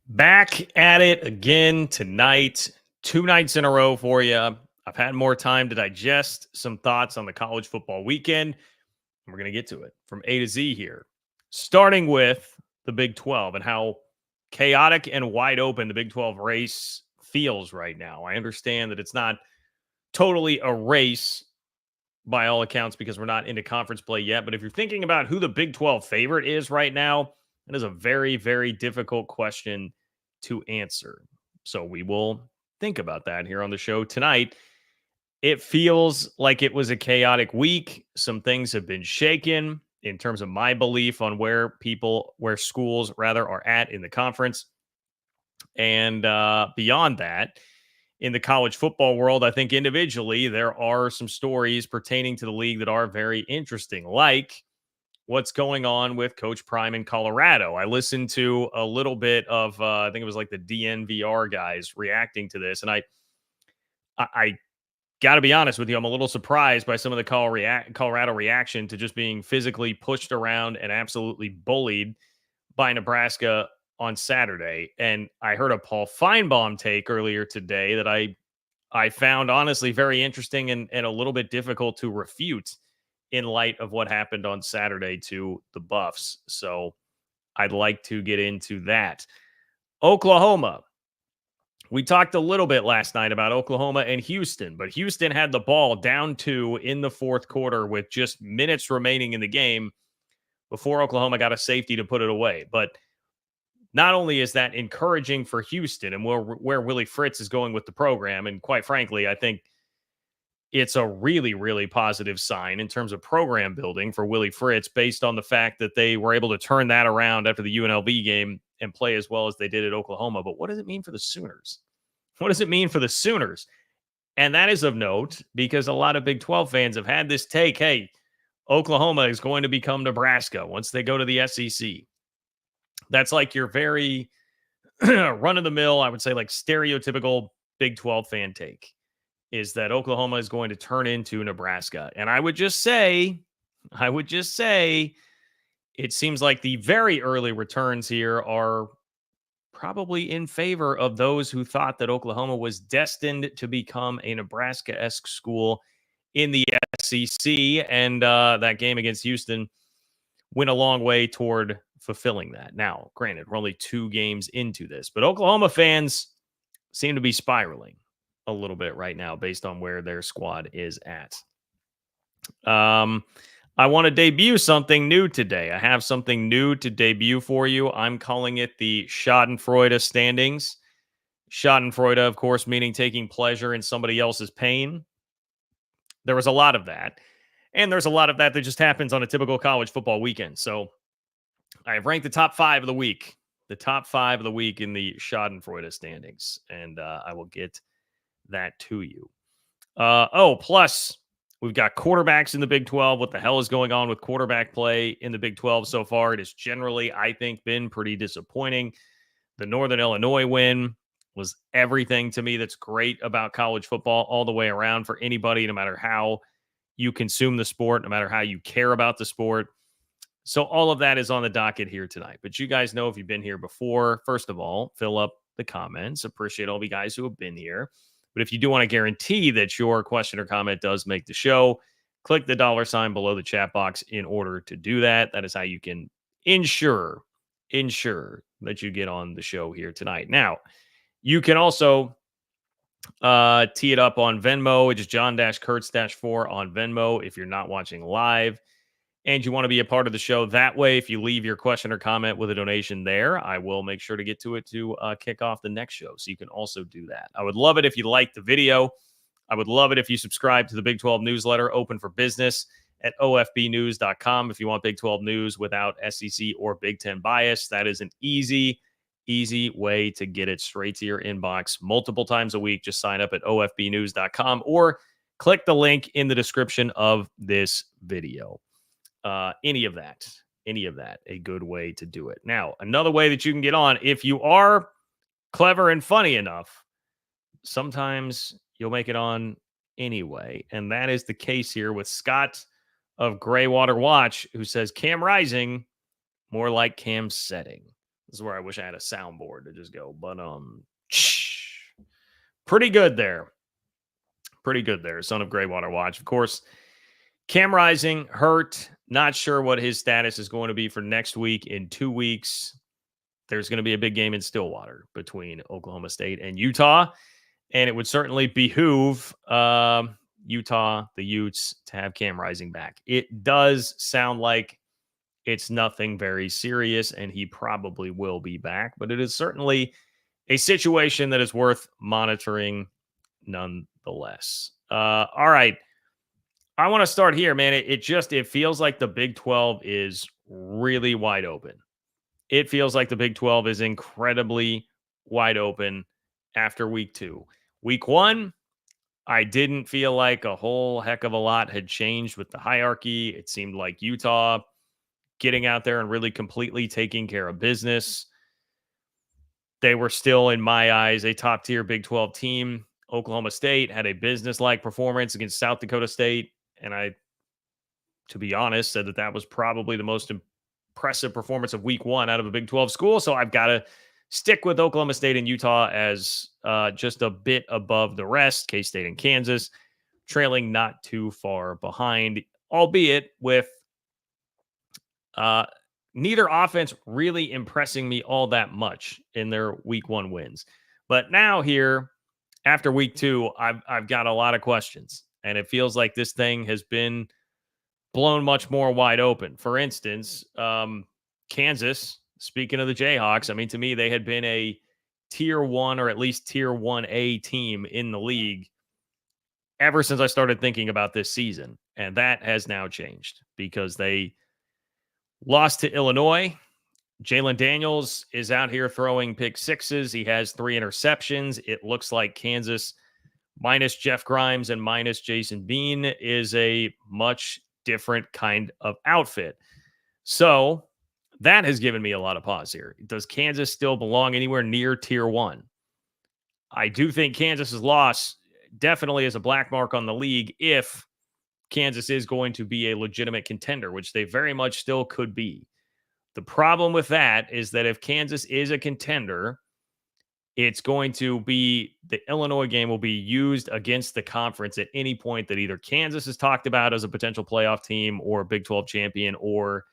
Back at it again tonight, 2 nights in a row for you. I've had more time to digest some thoughts on the college football weekend. And we're going to get to it from A to Z here, starting with the Big 12 and how chaotic and wide open the Big 12 race feels right now. I understand that it's not totally a race by all accounts because we're not into conference play yet. But if you're thinking about who the Big 12 favorite is right now, it is a very, very difficult question to answer. So we will think about that here on the show tonight. It feels like it was a chaotic week. Some things have been shaken in terms of my belief on where schools rather are at in the conference. And beyond that, in the college football world, I think individually there are some stories pertaining to the league that are very interesting, like what's going on with Coach Prime in Colorado. I listened to a little bit of, I think it was like the DNVR guys reacting to this, and I got to be honest with you, I'm a little surprised by some of the Colorado reaction to just being physically pushed around and absolutely bullied by Nebraska on Saturday. And I heard a Paul Feinbaum take earlier today that I found honestly very interesting and a little bit difficult to refute in light of what happened on Saturday to the Buffs. So I'd like to get into that. Oklahoma. We talked a little bit last night about Oklahoma and Houston, but Houston had the ball down 2 in the fourth quarter with just minutes remaining in the game before Oklahoma got a safety to put it away. But not only is that encouraging for Houston and where Willie Fritz is going with the program, and quite frankly, I think it's a really, really positive sign in terms of program building for Willie Fritz based on the fact that they were able to turn that around after the UNLV game and play as well as they did at Oklahoma. But what does it mean for the Sooners? What does it mean for the Sooners? And that is of note because a lot of Big 12 fans have had this take, hey, Oklahoma is going to become Nebraska once they go to the SEC. That's like your very run-of-the-mill, I would say like stereotypical Big 12 fan take, is that Oklahoma is going to turn into Nebraska. And I would just say, it seems like the very early returns here are probably in favor of those who thought that Oklahoma was destined to become a Nebraska-esque school in the SEC. And that game against Houston went a long way toward fulfilling that. Now, granted, we're only 2 games into this, but Oklahoma fans seem to be spiraling a little bit right now based on where their squad is at. I want to debut something new today. I have something new to debut for you. I'm calling it the Schadenfreude standings. Schadenfreude, of course, meaning taking pleasure in somebody else's pain. There was a lot of that. And there's a lot of that just happens on a typical college football weekend. So I have ranked the top 5 of the week. The top 5 of the week in the Schadenfreude standings. And I will get that to you. Plus, we've got quarterbacks in the Big 12. What the hell is going on with quarterback play in the Big 12 so far? It has generally, I think, been pretty disappointing. The Northern Illinois win was everything to me that's great about college football all the way around for anybody, no matter how you consume the sport, no matter how you care about the sport. So all of that is on the docket here tonight. But you guys know if you've been here before, first of all, fill up the comments. Appreciate all the guys who have been here. But if you do want to guarantee that your question or comment does make the show, click the $ below the chat box in order to do that. That is how you can ensure that you get on the show here tonight. Now, you can also tee it up on Venmo. It's John-Kurtz-4 on Venmo if you're not watching live and you want to be a part of the show that way. If you leave your question or comment with a donation there, I will make sure to get to it to kick off the next show. So you can also do that. I would love it if you like the video. I would love it if you subscribe to the Big 12 newsletter, Open for Business, at ofbnews.com. If you want Big 12 news without SEC or Big 10 bias, that is an easy way to get it straight to your inbox multiple times a week. Just sign up at ofbnews.com or click the link in the description of this video. Any of that, a good way to do it. Now, another way that you can get on, if you are clever and funny enough, sometimes you'll make it on anyway. And that is the case here with Scott of Graywater Watch, who says Cam Rising, more like Cam Setting. This is where I wish I had a soundboard to just go, but pretty good there. Pretty good there. Son of Greywater Watch. Of course, Cam Rising hurt. Not sure what his status is going to be for next week. In 2 weeks, there's going to be a big game in Stillwater between Oklahoma State and Utah. And it would certainly behoove Utah, the Utes, to have Cam Rising back. It does sound like it's nothing very serious, and he probably will be back. But it is certainly a situation that is worth monitoring nonetheless. All right. I want to start here, man. It feels like the Big 12 is really wide open. It feels like the Big 12 is incredibly wide open after week 2. Week 1, I didn't feel like a whole heck of a lot had changed with the hierarchy. It seemed like Utah getting out there and really completely taking care of business. They were still, in my eyes, a top-tier Big 12 team. Oklahoma State had a business-like performance against South Dakota State, and I, to be honest, said that was probably the most impressive performance of week 1 out of a Big 12 school. So I've got to stick with Oklahoma State and Utah as just a bit above the rest. K-State and Kansas trailing not too far behind, albeit with neither offense really impressing me all that much in their week 1 wins. But now here, after week 2, I've got a lot of questions, and it feels like this thing has been blown much more wide open. For instance, Kansas, speaking of the Jayhawks, I mean, to me, they had been a tier 1 or at least tier 1A team in the league ever since I started thinking about this season. And that has now changed because they lost to Illinois. Jalen Daniels is out here throwing pick sixes. He has 3 interceptions. It looks like Kansas, minus Jeff Grimes and minus Jason Bean, is a much different kind of outfit. So that has given me a lot of pause here. Does Kansas still belong anywhere near tier 1? I do think Kansas's loss definitely is a black mark on the league if Kansas is going to be a legitimate contender, which they very much still could be. The problem with that is that if Kansas is a contender, it's going to be the Illinois game will be used against the conference at any point that either Kansas is talked about as a potential playoff team or a Big 12 champion, or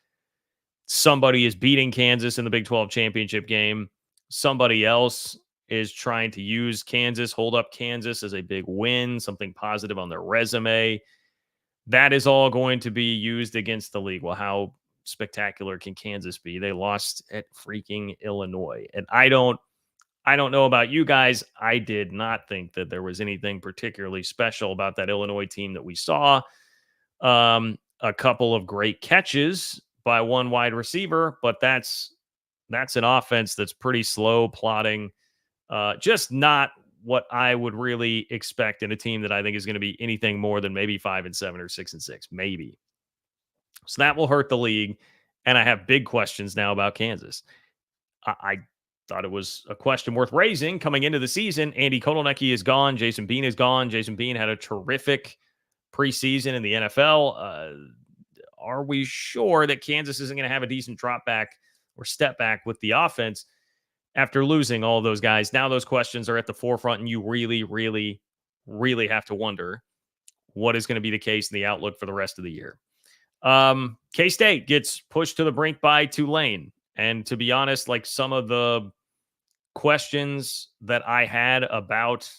somebody is beating Kansas in the Big 12 championship game. Somebody else is trying to use Kansas, hold up Kansas as a big win, something positive on their resume. That is all going to be used against the league. Well, how spectacular can Kansas be? They lost at freaking Illinois. And I don't know about you guys. I did not think that there was anything particularly special about that Illinois team that we saw. A couple of great catches by one wide receiver, but that's an offense that's pretty slow, plodding. Just not what I would really expect in a team that I think is going to be anything more than maybe 5-7 or 6-6, maybe. So that will hurt the league. And I have big questions now about Kansas. I thought it was a question worth raising coming into the season. Andy Kotelnicki is gone. Jason Bean is gone. Jason Bean had a terrific preseason in the NFL. Are we sure that Kansas isn't going to have a decent drop back or step back with the offense after losing all those guys? Now those questions are at the forefront, and you really, really, really have to wonder what is going to be the case in the outlook for the rest of the year. K-State gets pushed to the brink by Tulane. And to be honest, like, some of the questions that I had about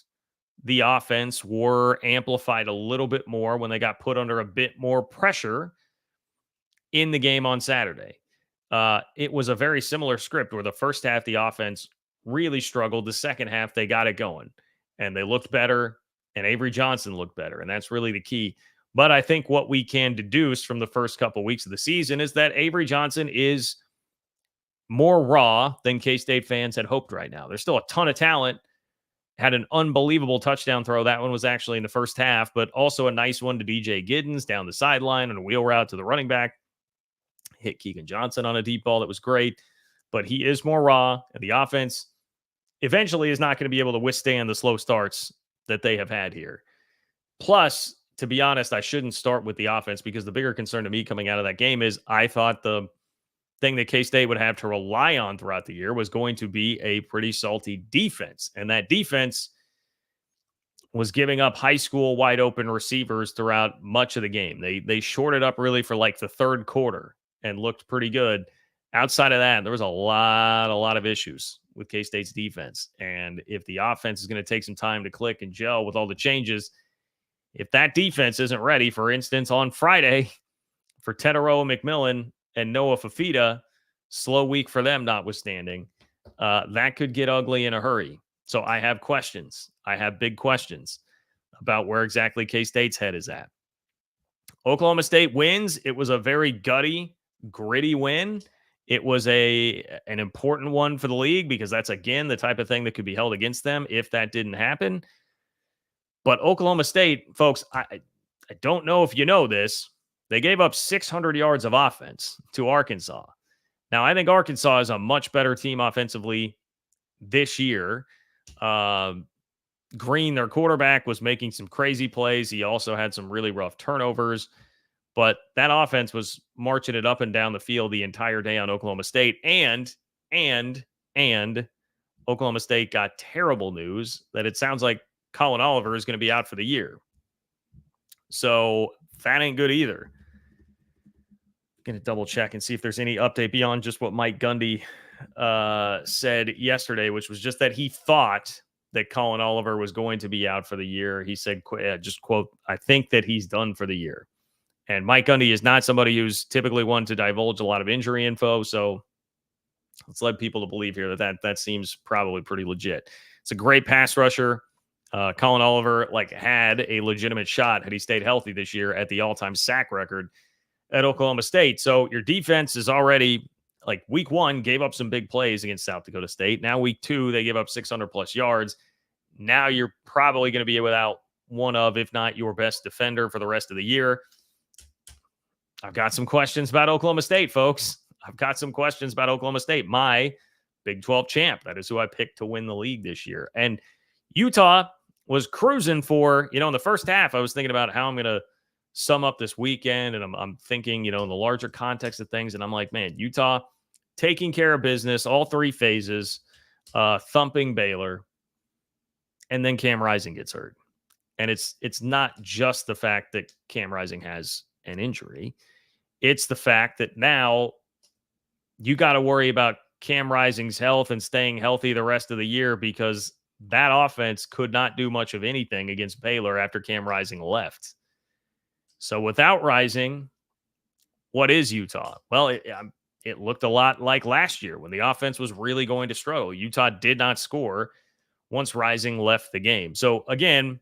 the offense were amplified a little bit more when they got put under a bit more pressure in the game on Saturday. It was a very similar script where the first half, the offense really struggled. The second half, they got it going and they looked better, and Avery Johnson looked better. And that's really the key. But I think what we can deduce from the first couple weeks of the season is that Avery Johnson is more raw than K-State fans had hoped right now. There's still a ton of talent. Had an unbelievable touchdown throw. That one was actually in the first half, but also a nice one to DJ Giddens down the sideline on a wheel route to the running back. Hit Keegan Johnson on a deep ball. That was great, but he is more raw, and the offense eventually is not going to be able to withstand the slow starts that they have had here. Plus, to be honest, I shouldn't start with the offense, because the bigger concern to me coming out of that game is I thought the thing that K-State would have to rely on throughout the year was going to be a pretty salty defense. And that defense was giving up high school wide open receivers throughout much of the game. They shorted up really for like the third quarter and looked pretty good. Outside of that, there was a lot of issues with K-State's defense. And if the offense is going to take some time to click and gel with all the changes, if that defense isn't ready, for instance, on Friday for Tetero McMillan and Noah Fafita, slow week for them notwithstanding, that could get ugly in a hurry. So I have questions. I have big questions about where exactly K-State's head is at. Oklahoma State wins. It was a very gutty, gritty win. It was an important one for the league because that's, again, the type of thing that could be held against them if that didn't happen. But Oklahoma State, folks, I don't know if you know this. They gave up 600 yards of offense to Arkansas. Now, I think Arkansas is a much better team offensively this year. Green, their quarterback, was making some crazy plays. He also had some really rough turnovers. But that offense was marching it up and down the field the entire day on Oklahoma State. And Oklahoma State got terrible news that it sounds like Colin Oliver is going to be out for the year. So that ain't good either. Going to double check and see if there's any update beyond just what Mike Gundy said yesterday, which was just that he thought that Colin Oliver was going to be out for the year. He said, just quote, "I think that he's done for the year." And Mike Gundy is not somebody who's typically one to divulge a lot of injury info. So let's let people to believe here that seems probably pretty legit. It's a great pass rusher. Colin Oliver had a legitimate shot had he stayed healthy this year at the all-time sack record at Oklahoma State. So your defense is already, week one, gave up some big plays against South Dakota State. Now week two, they give up 600 plus yards. Now you're probably going to be without one of, if not your best defender for the rest of the year. I've got some questions about Oklahoma State, folks. I've got some questions about Oklahoma State, my Big 12 champ. That is who I picked to win the league this year. And Utah was cruising for, in the first half, I was thinking about how I'm going to sum up this weekend. And I'm thinking, in the larger context of things. And I'm like, man, Utah taking care of business, all three phases, thumping Baylor. And then Cam Rising gets hurt. And it's not just the fact that Cam Rising has an injury. It's the fact that now you got to worry about Cam Rising's health and staying healthy the rest of the year because that offense could not do much of anything against Baylor after Cam Rising left. So without Rising, what is Utah? Well, it looked a lot like last year when the offense was really going to struggle. Utah did not score once Rising left the game. So again,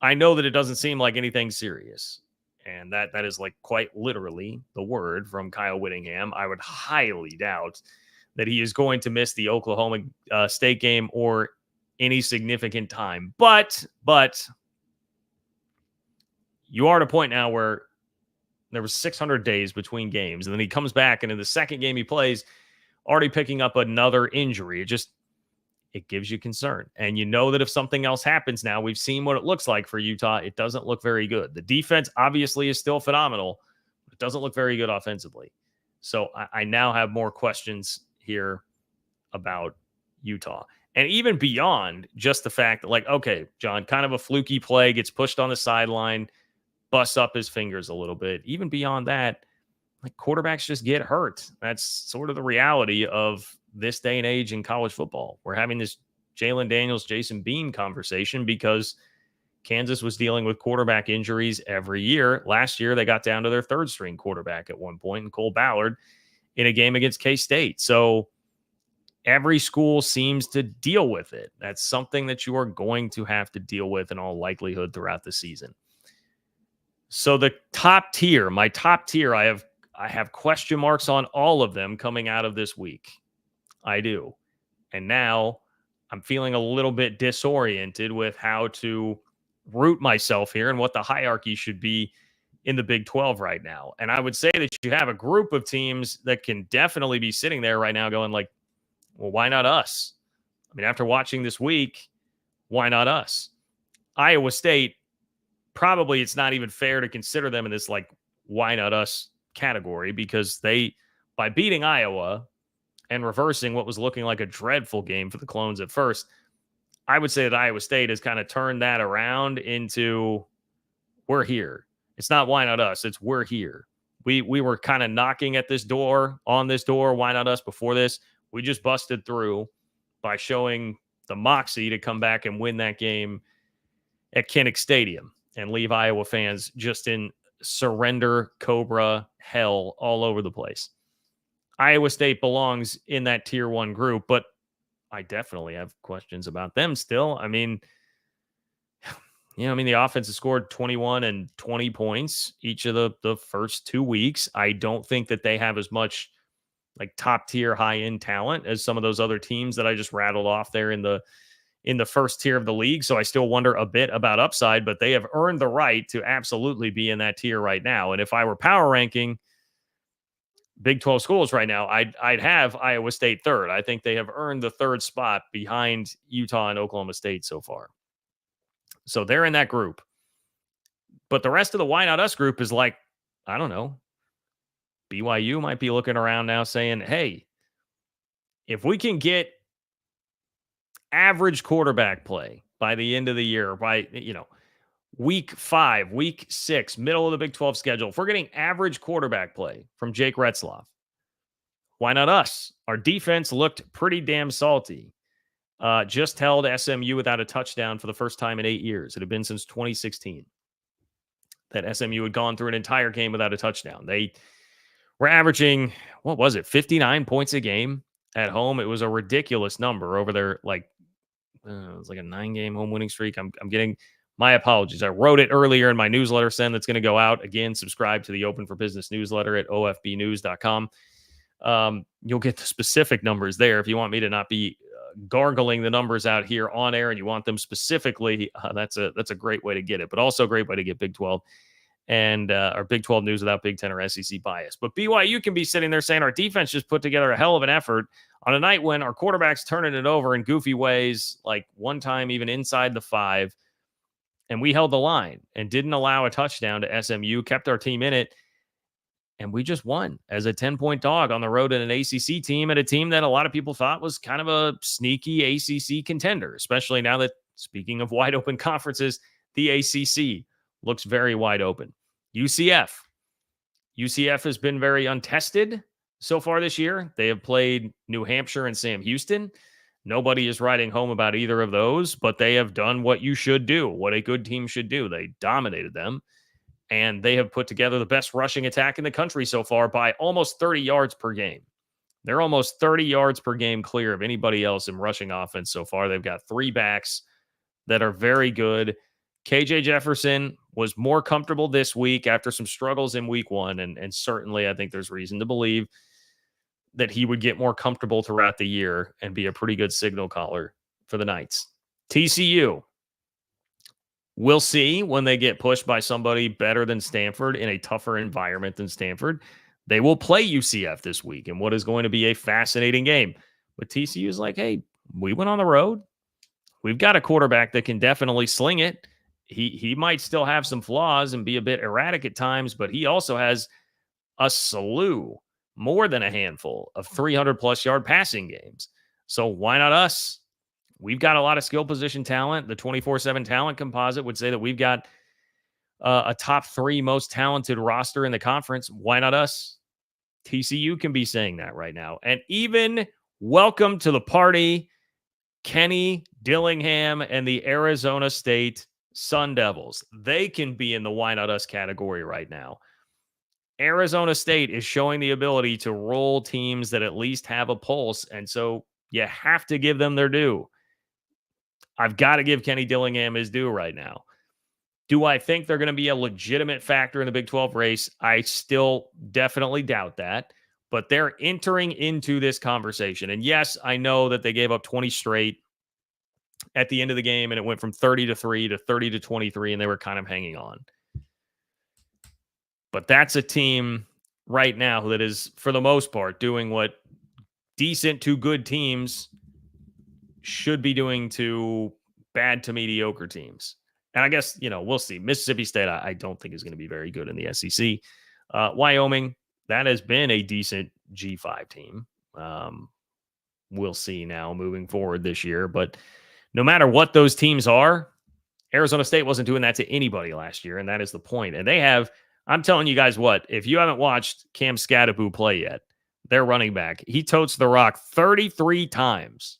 I know that it doesn't seem like anything serious. And that is quite literally the word from Kyle Whittingham. I would highly doubt that he is going to miss the Oklahoma State game or any significant time. But you are at a point now where there was 600 days between games. And then he comes back, and in the second game he plays, already picking up another injury. It gives you concern. And you know that if something else happens now, we've seen what it looks like for Utah. It doesn't look very good. The defense obviously is still phenomenal. But it doesn't look very good offensively. So I now have more questions here about Utah. And even beyond just the fact that, okay, John, kind of a fluky play, gets pushed on the sideline, busts up his fingers a little bit. Even beyond that, quarterbacks just get hurt. That's sort of the reality of this day and age in college football. We're having this Jalen Daniels, Jason Bean conversation because Kansas was dealing with quarterback injuries every year. Last year, they got down to their third string quarterback at one point, and Cole Ballard in a game against K-State. So every school seems to deal with it. That's something that you are going to have to deal with in all likelihood throughout the season. So the top tier, my top tier, I have question marks on all of them coming out of this week. I do. And now I'm feeling a little bit disoriented with how to root myself here and what the hierarchy should be in the Big 12 right now. And I would say that you have a group of teams that can definitely be sitting there right now going well, why not us? I mean, after watching this week, why not us? Iowa State, probably it's not even fair to consider them in this why not us category because they by beating Iowa and reversing what was looking like a dreadful game for the Clones at first, I would say that Iowa State has kind of turned that around into we're here. It's not why not us. It's we're here. We were kind of knocking at this door, on this door, why not us before this. We just busted through by showing the moxie to come back and win that game at Kinnick Stadium and leave Iowa fans just in surrender Cobra hell all over the place. Iowa State belongs in that tier 1 group, but I definitely have questions about them still. I mean, the offense has scored 21 and 20 points each of the first 2 weeks. I don't think that they have as much like top tier high end talent as some of those other teams that I just rattled off there in the first tier of the league. So I still wonder a bit about upside, but they have earned the right to absolutely be in that tier right now. And if I were power ranking Big 12 schools right now, I'd have Iowa State third. I think they have earned the third spot behind Utah and Oklahoma State so far. So they're in that group. But the rest of the Why Not Us group is like, I don't know. BYU might be looking around now saying, hey, if we can get average quarterback play by the end of the year, by, week 5, week 6, middle of the Big 12 schedule, if we're getting average quarterback play from Jake Retzloff, why not us? Our defense looked pretty damn salty. Just held SMU without a touchdown for the first time in 8 years. It had been since 2016 that SMU had gone through an entire game without a touchdown. They were averaging, 59 points a game at home. It was a ridiculous number over their, it was like a 9-game home winning streak. I'm getting my apologies. I wrote it earlier in my newsletter send that's going to go out. Again, subscribe to the Open for Business newsletter at ofbnews.com. You'll get the specific numbers there. If you want me to not be gargling the numbers out here on air and you want them specifically, that's a great way to get it, but also a great way to get Big 12 and our Big 12 news without Big 10 or SEC bias. But BYU can be sitting there saying our defense just put together a hell of an effort on a night when our quarterback's turning it over in goofy ways, like one time even inside the 5, and we held the line and didn't allow a touchdown to SMU, kept our team in it, and we just won as a 10-point dog on the road in an ACC team, and a team that a lot of people thought was kind of a sneaky ACC contender, especially now that, speaking of wide open conferences, the ACC looks very wide open. UCF has been very untested so far this year. They have played New Hampshire and Sam Houston. Nobody is writing home about either of those, but they have done what you should do, what a good team should do. They dominated them. And they have put together the best rushing attack in the country so far by almost 30 yards per game. They're almost 30 yards per game clear of anybody else in rushing offense so far. They've got 3 backs that are very good. KJ Jefferson was more comfortable this week after some struggles in week 1. And certainly I think there's reason to believe that he would get more comfortable throughout the year and be a pretty good signal caller for the Knights. TCU. We'll see when they get pushed by somebody better than Stanford in a tougher environment than Stanford. They will play UCF this week in what is going to be a fascinating game. But TCU is like, hey, we went on the road. We've got a quarterback that can definitely sling it. He might still have some flaws and be a bit erratic at times, but he also has a slew, more than a handful of 300-plus yard passing games. So why not us? We've got a lot of skill position talent. The 24/7 talent composite would say that we've got a top 3 most talented roster in the conference. Why not us? TCU can be saying that right now. And even welcome to the party, Kenny Dillingham and the Arizona State Sun Devils. They can be in the why not us category right now. Arizona State is showing the ability to roll teams that at least have a pulse. And so you have to give them their due. I've got to give Kenny Dillingham his due right now. Do I think they're going to be a legitimate factor in the Big 12 race? I still definitely doubt that, but they're entering into this conversation. And yes, I know that they gave up 20 straight at the end of the game, and it went from 30-3 to 30-23, and they were kind of hanging on. But that's a team right now that is, for the most part, doing what decent to good teams should be doing to bad to mediocre teams. And I guess, we'll see. Mississippi State, I don't think is going to be very good in the SEC. Wyoming, that has been a decent G5 team. We'll see now moving forward this year. But no matter what those teams are, Arizona State wasn't doing that to anybody last year, and that is the point. And they have, I'm telling you guys what, if you haven't watched Cam Scadaboo play yet, their running back, he totes the rock 33 times.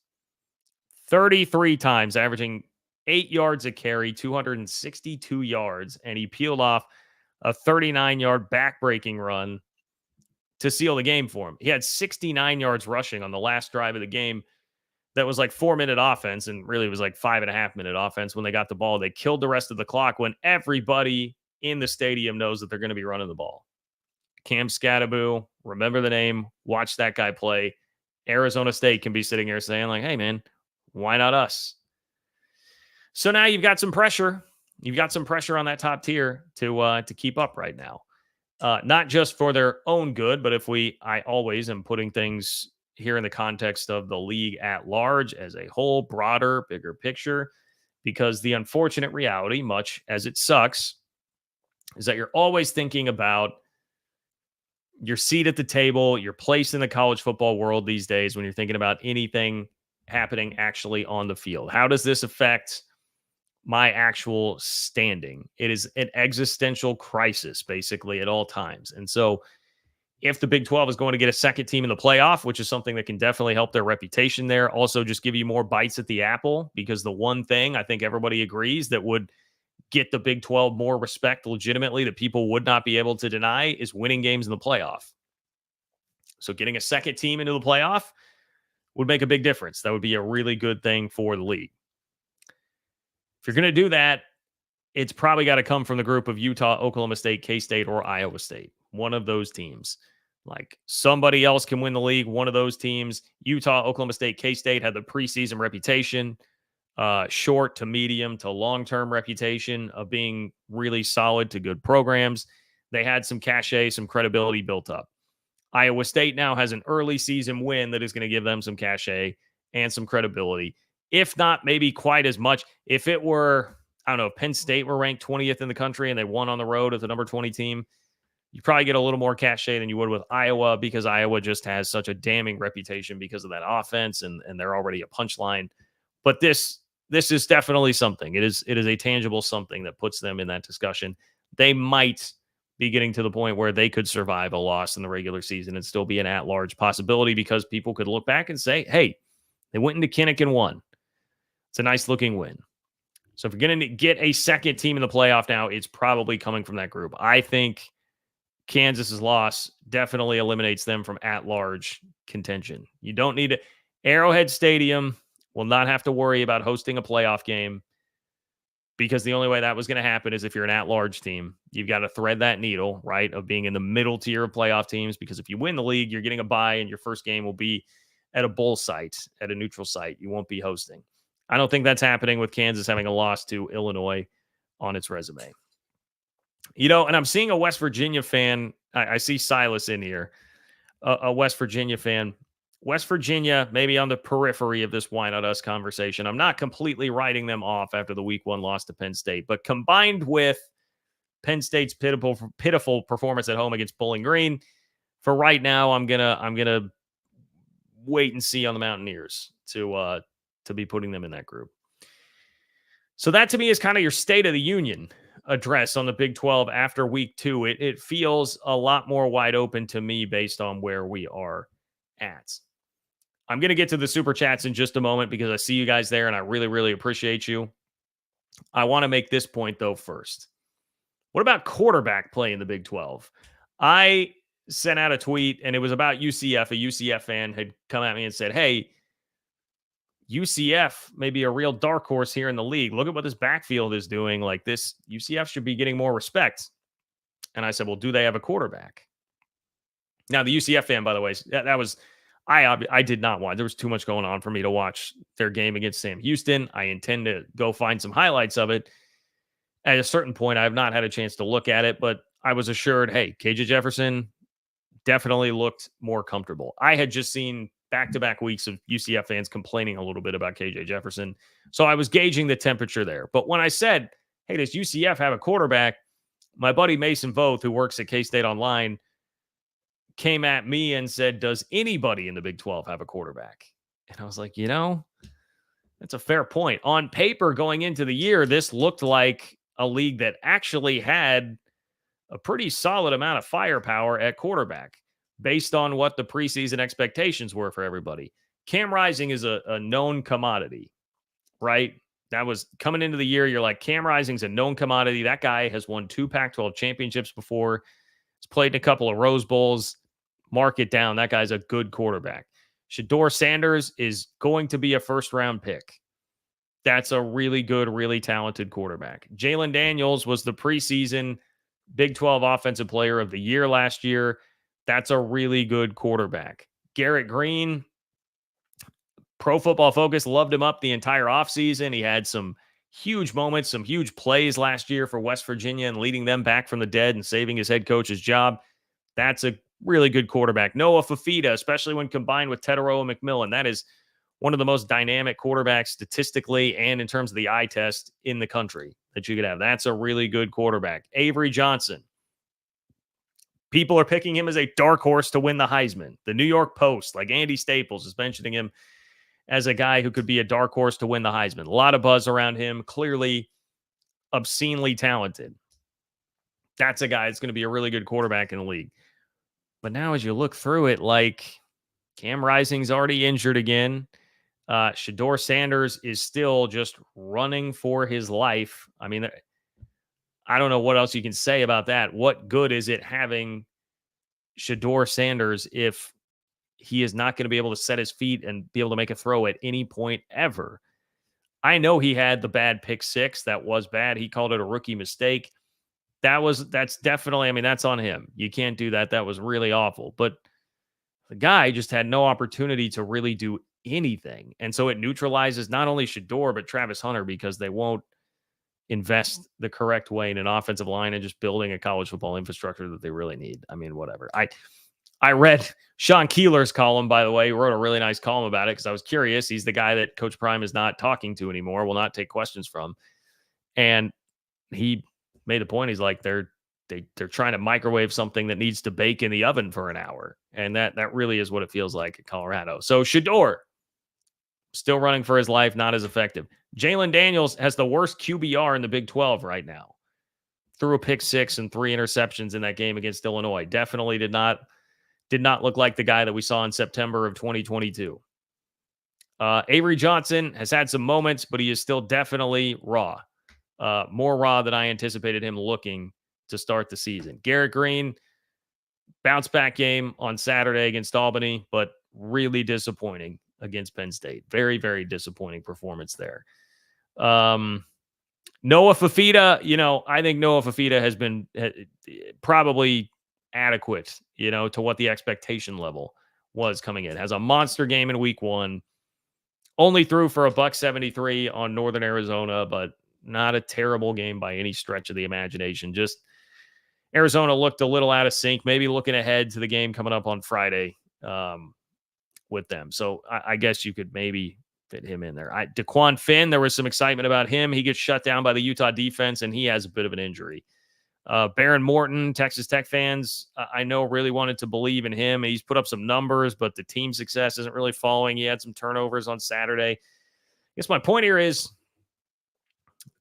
33 times, averaging 8 yards a carry, 262 yards, and he peeled off a 39-yard back-breaking run to seal the game for him. He had 69 yards rushing on the last drive of the game. That was like 4-minute offense, and really it was like 5.5-minute offense when they got the ball. They killed the rest of the clock when everybody in the stadium knows that they're going to be running the ball. Cam Scadaboo, remember the name, watch that guy play. Arizona State can be sitting here saying like, hey, man, why not us? So now you've got some pressure. You've got some pressure on that top tier to keep up right now. Not just for their own good, but I always am putting things here in the context of the league at large as a whole, broader, bigger picture, because the unfortunate reality, much as it sucks, is that you're always thinking about your seat at the table, your place in the college football world these days when you're thinking about anything happening actually on the field. How does this affect my actual standing? It is an existential crisis, basically, at all times. And so if the Big 12 is going to get a second team in the playoff, which is something that can definitely help their reputation there, also just give you more bites at the apple, because the one thing I think everybody agrees that would get the Big 12 more respect legitimately that people would not be able to deny is winning games in the playoff. So getting a second team into the playoff would make a big difference. That would be a really good thing for the league. If you're going to do that, it's probably got to come from the group of Utah, Oklahoma State, K-State, or Iowa State. One of those teams. Like somebody else can win the league. One of those teams, Utah, Oklahoma State, K-State, had the preseason reputation, short to medium to long-term reputation of being really solid to good programs. They had some cachet, some credibility built up. Iowa State now has an early season win that is going to give them some cachet and some credibility. If not, maybe quite as much. If it were, I don't know, if Penn State were ranked 20th in the country and they won on the road as the number 20 team, you probably get a little more cachet than you would with Iowa, because Iowa just has such a damning reputation because of that offense, and they're already a punchline. But this is definitely something. It is a tangible something that puts them in that discussion. They might be getting to the point where they could survive a loss in the regular season and still be an at-large possibility, because people could look back and say, hey, they went into Kinnick and won. It's a nice-looking win. So if you're going to get a second team in the playoff now, it's probably coming from that group. I think Kansas's loss definitely eliminates them from at-large contention. You don't need it. Arrowhead Stadium will not have to worry about hosting a playoff game, because the only way that was going to happen is if you're an at-large team. You've got to thread that needle, right, of being in the middle tier of playoff teams, because if you win the league, you're getting a bye, and your first game will be at a bowl site, at a neutral site. You won't be hosting. I don't think that's happening with Kansas having a loss to Illinois on its resume. You know, and I'm seeing a West Virginia fan. I see Silas in here, a West Virginia fan. West Virginia, maybe on the periphery of this Why Not Us conversation. I'm not completely writing them off after the week 1 loss to Penn State, but combined with Penn State's pitiful performance at home against Bowling Green, for right now, I'm gonna wait and see on the Mountaineers to be putting them in that group. So that to me is kind of your State of the Union address on the Big 12 after week 2. It feels a lot more wide open to me based on where we are at. I'm going to get to the super chats in just a moment, because I see you guys there and I really, really appreciate you. I want to make this point though first. What about quarterback play in the Big 12? I sent out a tweet and it was about UCF. A UCF fan had come at me and said, hey, UCF may be a real dark horse here in the league. Look at what this backfield is doing. Like this, UCF should be getting more respect. And I said, well, do they have a quarterback? Now, the UCF fan, by the way, that was, I did not watch. There was too much going on for me to watch their game against Sam Houston. I intend to go find some highlights of it. At a certain point, I have not had a chance to look at it, but I was assured, hey, KJ Jefferson definitely looked more comfortable. I had just seen back-to-back weeks of UCF fans complaining a little bit about KJ Jefferson. So I was gauging the temperature there. But when I said, hey, does UCF have a quarterback? My buddy Mason Voth, who works at K-State Online, came at me and said, "Does anybody in the Big 12 have a quarterback?" And I was like, that's a fair point. On paper, going into the year, this looked like a league that actually had a pretty solid amount of firepower at quarterback based on what the preseason expectations were for everybody. Cam Rising is a known commodity, right? That was coming into the year. You're like, Cam Rising's a known commodity. That guy has won 2 Pac-12 championships before. He's played in a couple of Rose Bowls. Mark it down. That guy's a good quarterback. Shador Sanders is going to be a first-round pick. That's a really good, really talented quarterback. Jalen Daniels was the preseason Big 12 Offensive Player of the Year last year. That's a really good quarterback. Garrett Green, Pro Football Focus loved him up the entire offseason. He had some huge moments, some huge plays last year for West Virginia and leading them back from the dead and saving his head coach's job. That's a really good quarterback. Noah Fafita, especially when combined with Teteroa McMillan, that is one of the most dynamic quarterbacks statistically and in terms of the eye test in the country that you could have. That's a really good quarterback. Avery Johnson. People are picking him as a dark horse to win the Heisman. The New York Post, like Andy Staples, is mentioning him as a guy who could be a dark horse to win the Heisman. A lot of buzz around him. Clearly obscenely talented. That's a guy that's going to be a really good quarterback in the league. But now as you look through it, like Cam Rising's already injured again. Shador Sanders is still just running for his life. I mean, I don't know what else you can say about that. What good is it having Shador Sanders if he is not going to be able to set his feet and be able to make a throw at any point ever? I know he had the bad pick 6. That was bad. He called it a rookie mistake. That's definitely, I mean, that's on him. You can't do that. That was really awful. But the guy just had no opportunity to really do anything. And so it neutralizes not only Shador, but Travis Hunter, because they won't invest the correct way in an offensive line and just building a college football infrastructure that they really need. I mean, whatever. I read Sean Keeler's column, by the way. He wrote a really nice column about it because I was curious. He's the guy that Coach Prime is not talking to anymore, will not take questions from. And he made the point. He's like, they're trying to microwave something that needs to bake in the oven for an hour. And that really is what it feels like at Colorado. So Shador, still running for his life, not as effective. Jalen Daniels has the worst QBR in the Big 12 right now. Threw a pick 6 and 3 interceptions in that game against Illinois. Definitely did not look like the guy that we saw in September of 2022. Avery Johnson has had some moments, but he is still definitely raw. More raw than I anticipated him looking to start the season. Garrett Green, bounce back game on Saturday against Albany, but really disappointing against Penn State. Very, very disappointing performance there. Noah Fafita, I think Noah Fafita has been probably adequate, to what the expectation level was coming in. Has a monster game in week 1. Only threw for $173 on Northern Arizona, but not a terrible game by any stretch of the imagination. Just Arizona looked a little out of sync, maybe looking ahead to the game coming up on Friday with them. So I guess you could maybe fit him in there. DeQuan Finn, there was some excitement about him. He gets shut down by the Utah defense, and he has a bit of an injury. Baron Morton, Texas Tech fans, I know really wanted to believe in him. He's put up some numbers, but the team success isn't really following. He had some turnovers on Saturday. I guess my point here is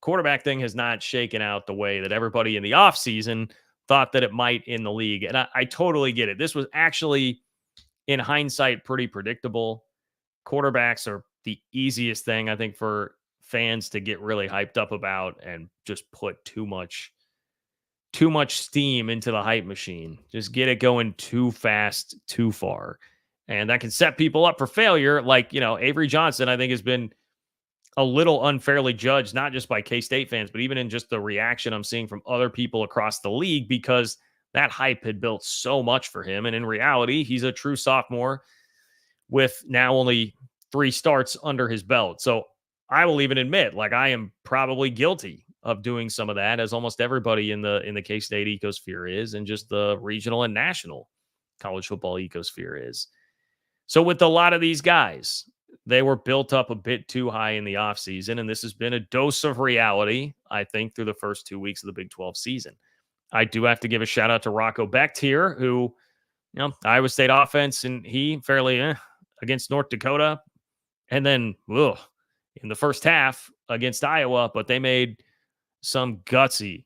quarterback thing has not shaken out the way that everybody in the offseason thought that it might in the league. And I totally get it. This was actually, in hindsight, pretty predictable. Quarterbacks are the easiest thing, I think, for fans to get really hyped up about and just put too much steam into the hype machine. Just get it going too fast, too far. And that can set people up for failure. Like, Avery Johnson, I think, has been a little unfairly judged, not just by K-State fans, but even in just the reaction I'm seeing from other people across the league, because that hype had built so much for him. And in reality, he's a true sophomore with now only 3 starts under his belt. So I will even admit, like, I am probably guilty of doing some of that, as almost everybody in the K-State ecosphere is, and just the regional and national college football ecosphere is. So with a lot of these guys, they were built up a bit too high in the offseason, and this has been a dose of reality, I think, through the first 2 weeks of the Big 12 season. I do have to give a shout out to Rocco Becht here, who Iowa State offense, and he fairly against North Dakota. And then in the first half against Iowa, but they made some gutsy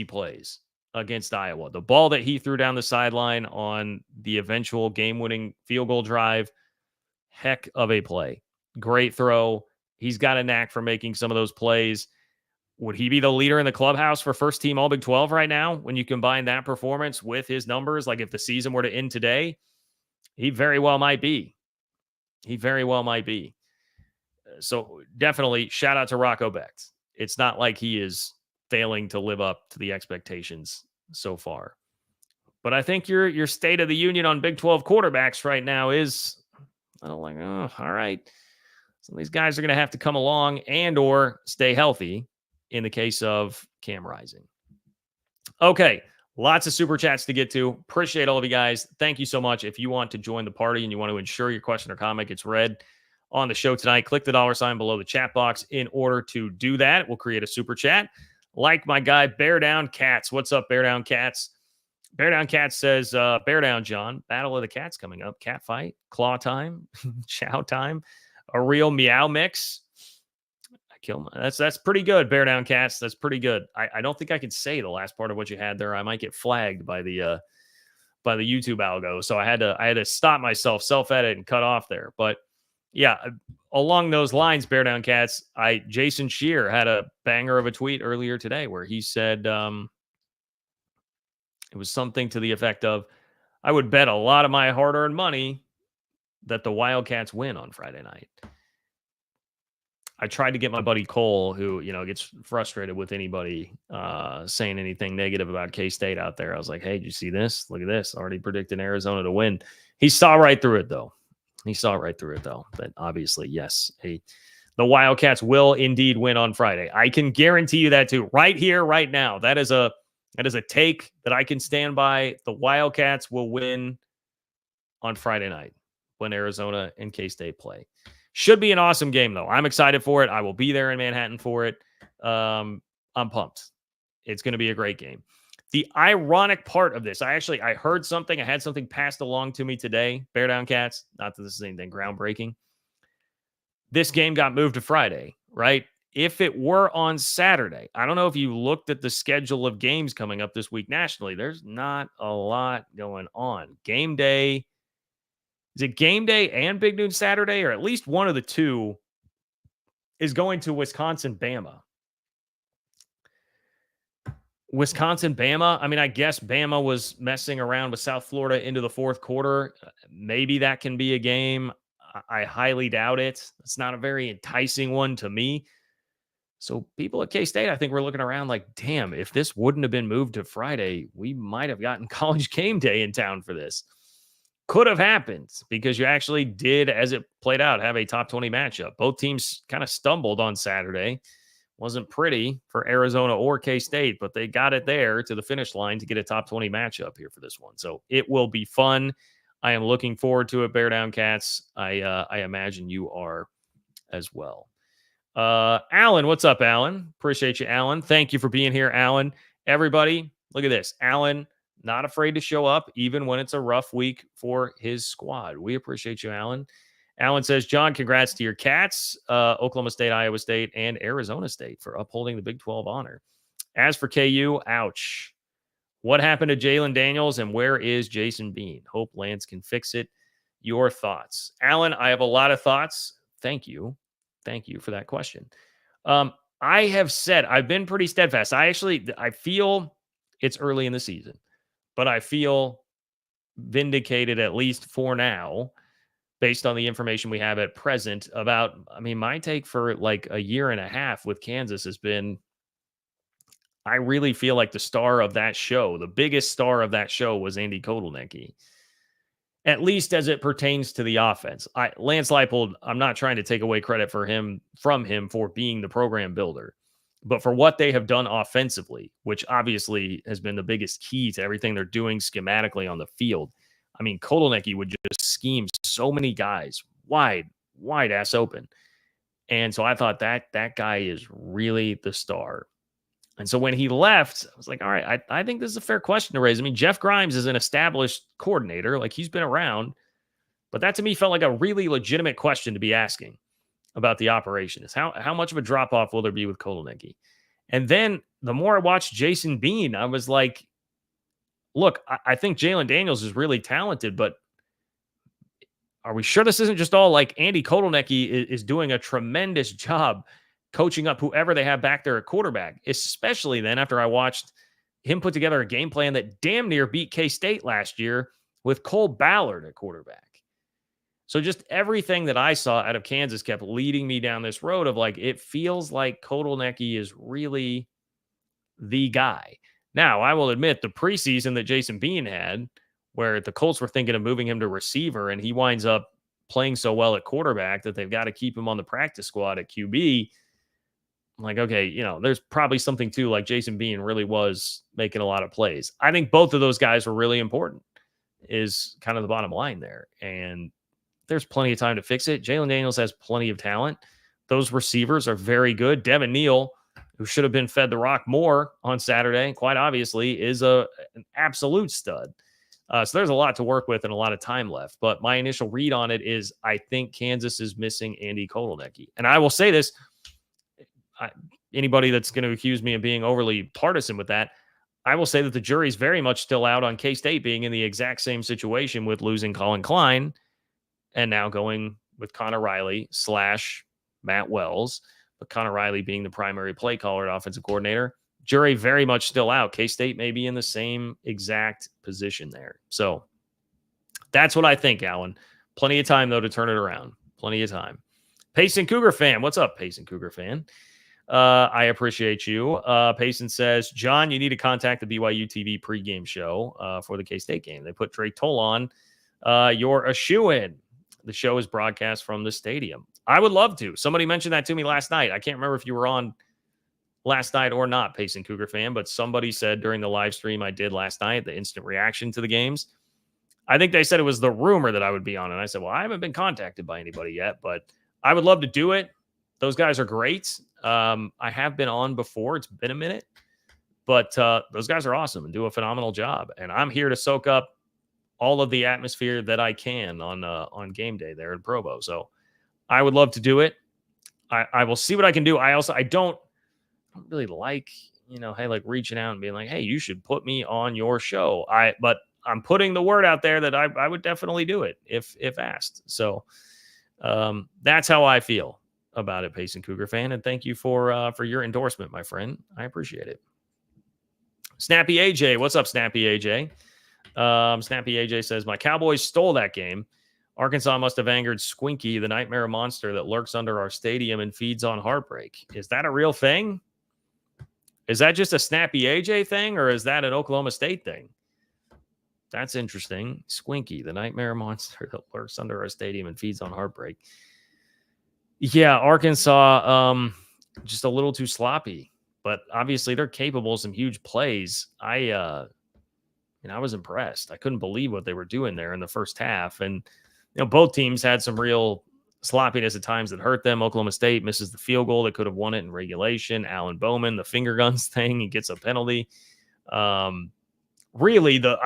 plays against Iowa. The ball that he threw down the sideline on the eventual game-winning field goal drive, heck of a play. Great throw. He's got a knack for making some of those plays. Would he be the leader in the clubhouse for first team All Big 12 right now when you combine that performance with his numbers? Like if the season were to end today, he very well might be. He very well might be. So definitely shout out to Rocco Becht. It's not like he is failing to live up to the expectations so far. But I think your state of the union on Big 12 quarterbacks right now is all right. Some of these guys are going to have to come along and or stay healthy in the case of Cam Rising. Okay, lots of super chats to get to. Appreciate all of you guys. Thank you so much. If you want to join the party and you want to ensure your question or comment gets read on the show tonight, click the $ below the chat box in order to do that. We'll create a super chat. Like my guy, Bear Down Cats. What's up, Bear Down Cats? Bear Down Cats says, Bear Down, John. Battle of the Cats coming up. Cat fight, claw time, chow time, a real meow mix. That's pretty good, Bear Down Cats. That's pretty good. I don't think I can say the last part of what you had there. I might get flagged by the YouTube algo. So I had to stop myself, self-edit, and cut off there. But yeah, along those lines, Bear Down Cats, Jason Shear had a banger of a tweet earlier today where he said it was something to the effect of, I would bet a lot of my hard-earned money that the Wildcats win on Friday night. I tried to get my buddy Cole, who, gets frustrated with anybody saying anything negative about K-State out there. I was like, hey, did you see this? Look at this. Already predicting Arizona to win. He saw right through it, though. But obviously, yes, the Wildcats will indeed win on Friday. I can guarantee you that, too. Right here, right now. That is a take that I can stand by. The Wildcats will win on Friday night when Arizona and K-State play. Should be an awesome game, though. I'm excited for it. I will be there in Manhattan for it. I'm pumped. It's going to be a great game. The ironic part of this, I heard something. I had something passed along to me today. Bear Down Cats. Not that this is anything groundbreaking. This game got moved to Friday, right? If it were on Saturday, I don't know if you looked at the schedule of games coming up this week nationally. There's not a lot going on. Game day. Is it game day and Big Noon Saturday, or at least one of the two is going to Wisconsin-Bama? Wisconsin-Bama, I mean, I guess Bama was messing around with South Florida into the fourth quarter. Maybe that can be a game. I highly doubt it. It's not a very enticing one to me. So people at K-State, I think we're looking around like, damn, if this wouldn't have been moved to Friday, we might have gotten College Game Day in town for this. Could have happened because you actually did, as it played out, have a top 20 matchup. Both teams kind of stumbled on Saturday. Wasn't pretty for Arizona or K-State, but they got it there to the finish line to get a top 20 matchup here for this one. So it will be fun. I am looking forward to it, Bear Down Cats. I imagine you are as well. Alan, what's up, Alan? Appreciate you, Alan. Thank you for being here, Alan. Everybody, look at this. Alan, not afraid to show up, even when it's a rough week for his squad. We appreciate you, Alan. Alan says, John, congrats to your Cats, Oklahoma State, Iowa State, and Arizona State for upholding the Big 12 honor. As for KU, ouch. What happened to Jalen Daniels, and where is Jason Bean? Hope Lance can fix it. Your thoughts. Alan, I have a lot of thoughts. Thank you. Thank you for that question. I have said, I've been pretty steadfast. I feel it's early in the season, but I feel vindicated, at least for now, based on the information we have at present about, my take for like a year and a half with Kansas has been, I really feel like the star of that show, the biggest star of that show was Andy Kotelnicki, at least as it pertains to the offense. Lance Leipold, I'm not trying to take away credit from him for being the program builder, but for what they have done offensively, which obviously has been the biggest key to everything they're doing schematically on the field. Kotelnicki would just scheme so many guys wide ass open. And so I thought that guy is really the star. And so when he left, I was like, all right, I think this is a fair question to raise. I mean, Jeff Grimes is an established coordinator, like he's been around, but that to me felt like a really legitimate question to be asking about the operation is how much of a drop off will there be with Kotelnicki? And then the more I watched Jason Bean, I was like, look, I think Jalen Daniels is really talented, but are we sure this isn't just all like Andy Kotelnicki is doing a tremendous job coaching up whoever they have back there at quarterback, especially then after I watched him put together a game plan that damn near beat K-State last year with Cole Ballard at quarterback. So just everything that I saw out of Kansas kept leading me down this road of like, it feels like Kotelnicki is really the guy. Now, I will admit the preseason that Jason Bean had, where the Colts were thinking of moving him to receiver and he winds up playing so well at quarterback that they've got to keep him on the practice squad at QB. I'm like, okay, there's probably something too, like Jason Bean really was making a lot of plays. I think both of those guys were really important is kind of the bottom line there. And there's plenty of time to fix it. Jalen Daniels has plenty of talent. Those receivers are very good. Devin Neal, who should have been fed the rock more on Saturday, quite obviously, is an absolute stud. So there's a lot to work with and a lot of time left. But my initial read on it is I think Kansas is missing Andy Kotelnicki. And I will say this, anybody that's going to accuse me of being overly partisan with that, I will say that the jury's very much still out on K-State being in the exact same situation with losing Colin Klein and now going with Connor Riley / Matt Wells, but Connor Riley being the primary play caller and offensive coordinator. Jury very much still out. K-State may be in the same exact position there. So that's what I think, Alan. Plenty of time, though, to turn it around. Plenty of time. Payson Cougar fan. What's up, Payson Cougar fan? I appreciate you. Payson says, John, you need to contact the BYU TV pregame show for the K-State game. They put Drake Toll on. You're a shoo-in. The show is broadcast from the stadium. I would love to. Somebody mentioned that to me last night. I can't remember if you were on last night or not, Payson Cougar fan, but somebody said during the live stream I did last night, the instant reaction to the games, I think they said it was the rumor that I would be on. And I said, well, I haven't been contacted by anybody yet, but I would love to do it. Those guys are great. I have been on before. It's been a minute, but those guys are awesome and do a phenomenal job. And I'm here to soak up all of the atmosphere that I can on game day there in Provo. So I would love to do it. I will see what I can do. I don't really like, hey, like reaching out and being like, hey, you should put me on your show. But I'm putting the word out there that I would definitely do it if asked. So that's how I feel about it, Payson Cougar fan. And thank you for your endorsement, my friend. I appreciate it. Snappy AJ. What's up, Snappy AJ? Snappy AJ says, my Cowboys stole that game. Arkansas must have angered Squinky, the nightmare monster that lurks under our stadium and feeds on heartbreak. Is that a real thing? Is that just a Snappy AJ thing, or is that an Oklahoma State thing? That's interesting. Squinky, the nightmare monster that lurks under our stadium and feeds on heartbreak. Yeah, Arkansas, just a little too sloppy, but obviously they're capable of some huge plays. I was impressed. I couldn't believe what they were doing there in the first half. And, both teams had some real sloppiness at times that hurt them. Oklahoma State misses the field goal that could have won it in regulation. Alan Bowman, the finger guns thing, he gets a penalty. Really, the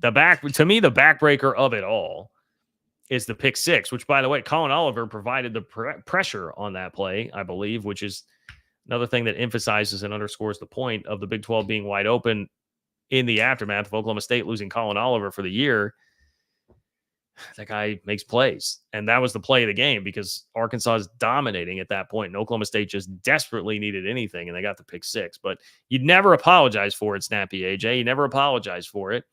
backbreaker of it all is the pick six, which, by the way, Colin Oliver provided the pressure on that play, I believe, which is another thing that emphasizes and underscores the point of the Big 12 being wide open in the aftermath of Oklahoma State losing Colin Oliver for the year. That guy makes plays. And that was the play of the game because Arkansas is dominating at that point, and Oklahoma State just desperately needed anything, and they got the pick six. But you'd never apologize for it, Snappy AJ. You never apologize for it.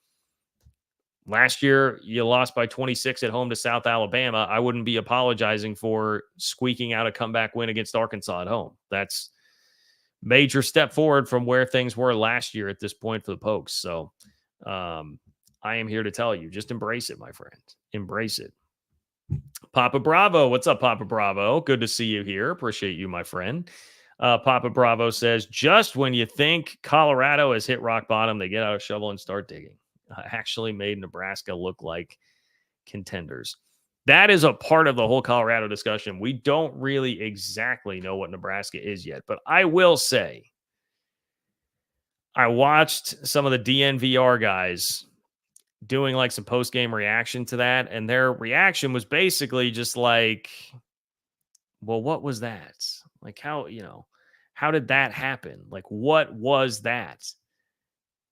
Last year, you lost by 26 at home to South Alabama. I wouldn't be apologizing for squeaking out a comeback win against Arkansas at home. That's major step forward from where things were last year at this point for the Pokes. So I am here to tell you, just embrace it, my friend. Embrace it. Papa Bravo. What's up, Papa Bravo? Good to see you here. Appreciate you, my friend. Papa Bravo says, just when you think Colorado has hit rock bottom, they get out a shovel and start digging. Actually made Nebraska look like contenders. That is a part of the whole Colorado discussion. We don't really exactly know what Nebraska is yet, but I will say I watched some of the DNVR guys doing like some post game reaction to that, and their reaction was basically just like, well, what was that? Like, how did that happen? Like, what was that?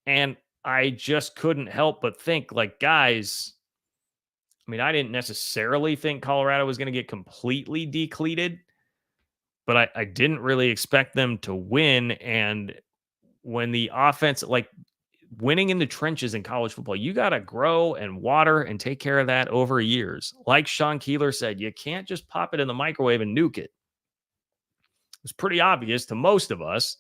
And I just couldn't help but think, like, guys, I mean, I didn't necessarily think Colorado was going to get completely decleated, but I didn't really expect them to win. And when the offense, like winning in the trenches in college football, you got to grow and water and take care of that over years. Like Sean Keeler said, you can't just pop it in the microwave and nuke it. It was pretty obvious to most of us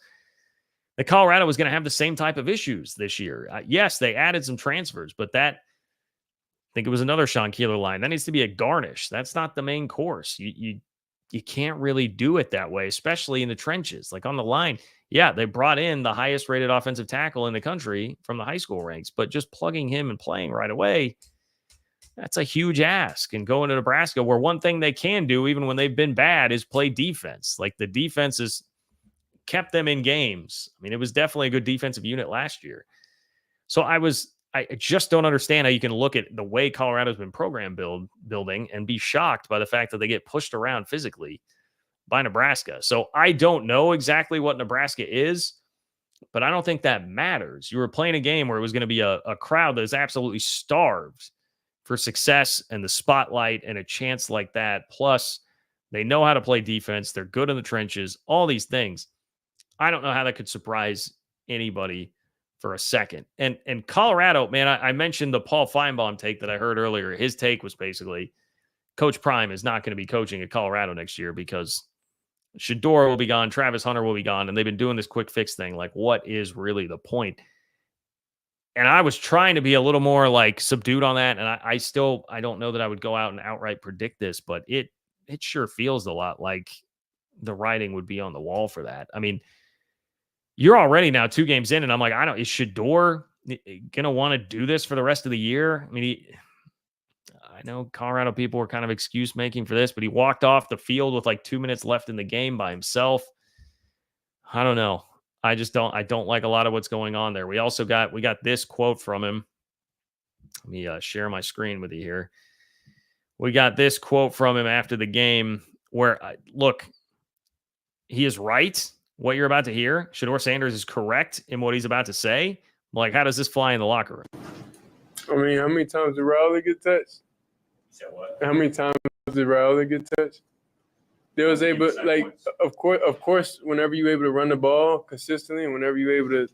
that Colorado was going to have the same type of issues this year. Yes, they added some transfers, but I think it was another Sean Keeler line. That needs to be a garnish. That's not the main course. You can't really do it that way, especially in the trenches. Like on the line, yeah, they brought in the highest rated offensive tackle in the country from the high school ranks, but just plugging him and playing right away, that's a huge ask. And going to Nebraska, where one thing they can do, even when they've been bad, is play defense. Like the defense has kept them in games. I mean, it was definitely a good defensive unit last year. So I just don't understand how you can look at the way Colorado's been program building and be shocked by the fact that they get pushed around physically by Nebraska. So I don't know exactly what Nebraska is, but I don't think that matters. You were playing a game where it was going to be a crowd that is absolutely starved for success and the spotlight and a chance like that. Plus, they know how to play defense. They're good in the trenches, all these things. I don't know how that could surprise anybody for a second. And Colorado, man, I mentioned the Paul Feinbaum take that I heard earlier. His take was basically Coach Prime is not going to be coaching at Colorado next year because Shador will be gone, Travis Hunter will be gone, and they've been doing this quick fix thing. Like, what is really the point? And I was trying to be a little more like subdued on that. And I don't know that I would go out and outright predict this, but it sure feels a lot like the writing would be on the wall for that. I mean, you're already now 2 games in, and I'm like, is Shador going to want to do this for the rest of the year? I mean, I know Colorado people were kind of excuse making for this, but he walked off the field with like 2 minutes left in the game by himself. I don't know. I don't like a lot of what's going on there. We got this quote from him. Let me share my screen with you here. We got this quote from him after the game where, look, he is right. What you're about to hear, Shador Sanders is correct in what he's about to say. Like, how does this fly in the locker room? I mean, how many times did Riley get touched? So what? How many times did Riley get touched? There was able, like, of course, whenever you're able to run the ball consistently, and whenever you're able to,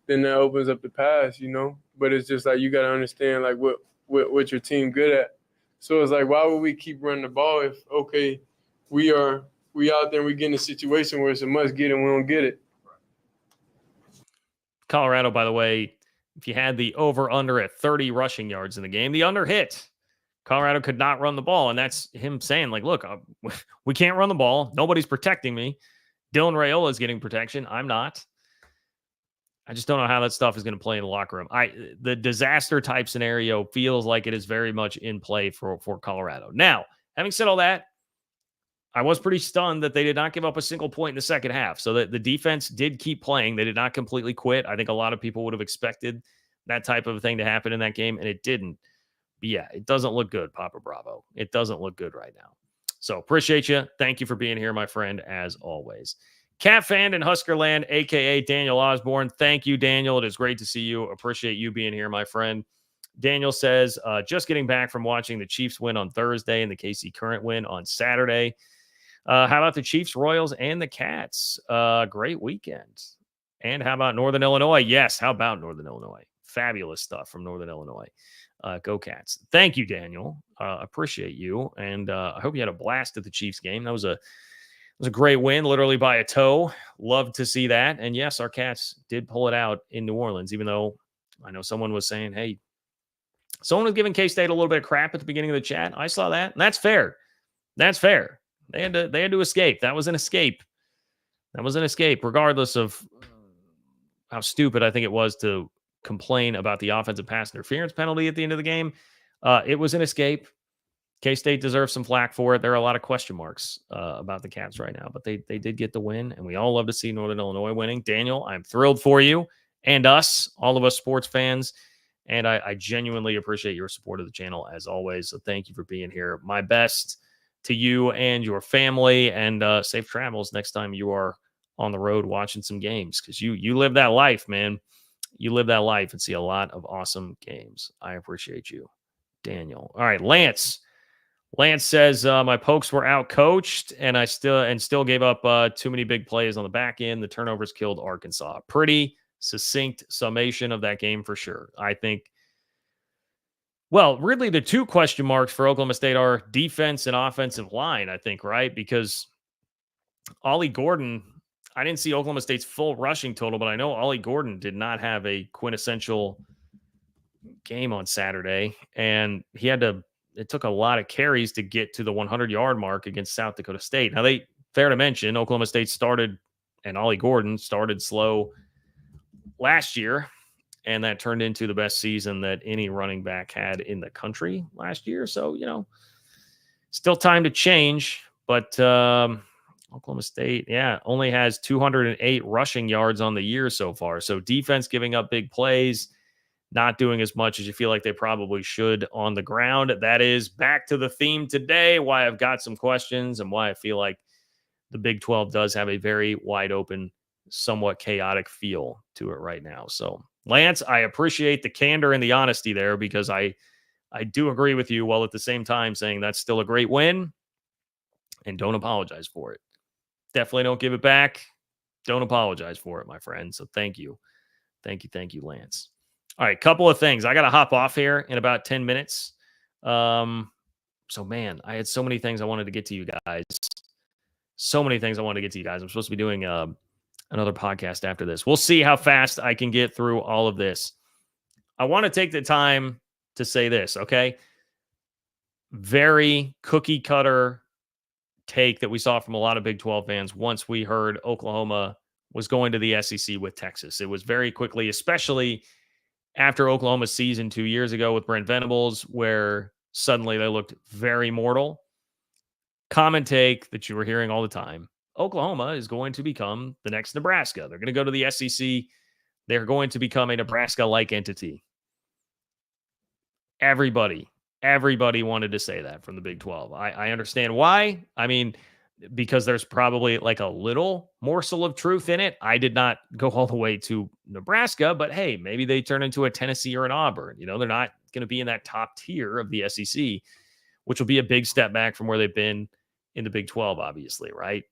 then that opens up the pass, you know. But it's just like you got to understand like what your team good at. So it's like, why would we keep running the ball if we out there and we get in a situation where it's a must get and we don't get it. Colorado, by the way, if you had the over-under at 30 rushing yards in the game, the under hit. Colorado could not run the ball, and that's him saying, like, look, we can't run the ball. Nobody's protecting me. Dylan Raiola is getting protection. I'm not. I just don't know how that stuff is going to play in the locker room. The disaster type scenario feels like it is very much in play for Colorado. Now, having said all that, I was pretty stunned that they did not give up a single point in the second half. So that the defense did keep playing. They did not completely quit. I think a lot of people would have expected that type of thing to happen in that game, and it didn't. But yeah, it doesn't look good, Papa Bravo. It doesn't look good right now. So appreciate you. Thank you for being here, my friend, as always. Cat fan in Huskerland, a.k.a. Daniel Osborne. Thank you, Daniel. It is great to see you. Appreciate you being here, my friend. Daniel says, just getting back from watching the Chiefs win on Thursday and the KC Current win on Saturday. How about the Chiefs, Royals, and the Cats? Great weekend. And how about Northern Illinois? Yes, how about Northern Illinois? Fabulous stuff from Northern Illinois. Go Cats. Thank you, Daniel. Appreciate you. And I hope you had a blast at the Chiefs game. That was a great win, literally by a toe. Love to see that. And yes, our Cats did pull it out in New Orleans, even though I know someone was saying, hey, someone was giving K-State a little bit of crap at the beginning of the chat. I saw that. And that's fair. That's fair. They had to escape. That was an escape. Regardless of how stupid I think it was to complain about the offensive pass interference penalty at the end of the game. It was an escape. K-State deserves some flack for it. There are a lot of question marks about the Cats right now, but they did get the win, and we all love to see Northern Illinois winning. Daniel, I'm thrilled for you, and us, all of us sports fans. And I genuinely appreciate your support of the channel as always. So thank you for being here. My best to you and your family, and safe travels next time you are on the road watching some games, because you live that life, man. You live that life and see a lot of awesome games. I appreciate you, Daniel. All right, Lance. Lance says my Pokes were out coached, and I still gave up too many big plays on the back end. The turnovers killed Arkansas. Pretty succinct summation of that game for sure. I think. Well, really, the two question marks for Oklahoma State are defense and offensive line. I think, right, because Ollie Gordon. I didn't see Oklahoma State's full rushing total, but I know Ollie Gordon did not have a quintessential game on Saturday, and it took a lot of carries to get to the 100-yard mark against South Dakota State. Now, fair to mention, Oklahoma State started, and Ollie Gordon started slow last year, and that turned into the best season that any running back had in the country last year. So, still time to change, but Oklahoma State, only has 208 rushing yards on the year so far. So defense giving up big plays, not doing as much as you feel like they probably should on the ground. That is back to the theme today, why I've got some questions and why I feel like the Big 12 does have a very wide open, somewhat chaotic feel to it right now. So, Lance, I appreciate the candor and the honesty there, because I do agree with you, while at the same time saying that's still a great win, and don't apologize for it. Definitely don't give it back. Don't apologize for it, my friend. So thank you. Thank you, Lance. All right, couple of things. I got to hop off here in about 10 minutes. So, man, I had so many things I wanted to get to you guys. So many things I wanted to get to you guys. I'm supposed to be doing another podcast after this. We'll see how fast I can get through all of this. I want to take the time to say this, okay? Very cookie cutter take that we saw from a lot of Big 12 fans once we heard Oklahoma was going to the SEC with Texas. It was very quickly, especially after Oklahoma's season 2 years ago with Brent Venables, where suddenly they looked very mortal. Common take that you were hearing all the time: Oklahoma is going to become the next Nebraska. They're going to go to the SEC. They're going to become a Nebraska-like entity. Everybody wanted to say that from the Big 12. I understand why. I mean, because there's probably like a little morsel of truth in it. I did not go all the way to Nebraska, but hey, maybe they turn into a Tennessee or an Auburn. They're not going to be in that top tier of the SEC, which will be a big step back from where they've been in the Big 12, obviously, right?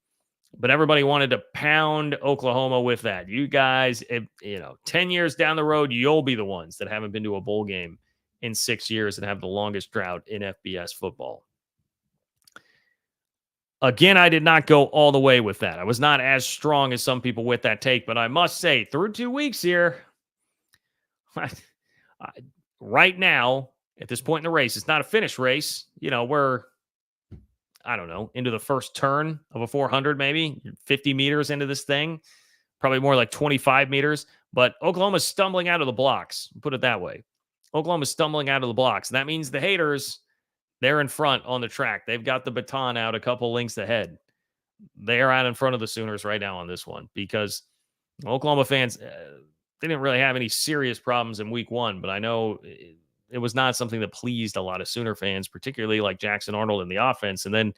But everybody wanted to pound Oklahoma with that. You guys, 10 years down the road, you'll be the ones that haven't been to a bowl game in 6 years and have the longest drought in FBS football. Again, I did not go all the way with that. I was not as strong as some people with that take, but I must say, through 2 weeks here, right now, at this point in the race, it's not a finish race. We're, I don't know, into the first turn of a 400, maybe 50 meters into this thing, probably more like 25 meters. But Oklahoma's stumbling out of the blocks. Put it that way. Oklahoma's stumbling out of the blocks. That means the haters, they're in front on the track. They've got the baton out a couple lengths ahead. They are out in front of the Sooners right now on this one, because Oklahoma fans, they didn't really have any serious problems in week 1, but I know it was not something that pleased a lot of Sooner fans, particularly like Jackson Arnold in the offense. And then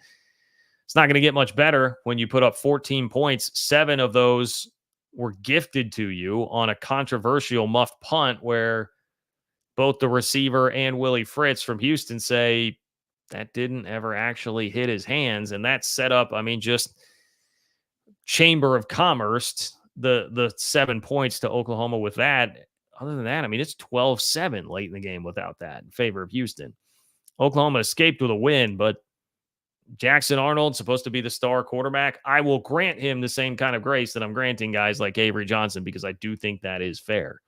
it's not going to get much better when you put up 14 points. 7 of those were gifted to you on a controversial muffed punt where both the receiver and Willie Fritz from Houston say that didn't ever actually hit his hands. And that set up, just Chamber of Commerce, the 7 points to Oklahoma with that. Other than that, it's 12-7 late in the game without that in favor of Houston. Oklahoma escaped with a win, but Jackson Arnold, supposed to be the star quarterback, I will grant him the same kind of grace that I'm granting guys like Avery Johnson, because I do think that is fair.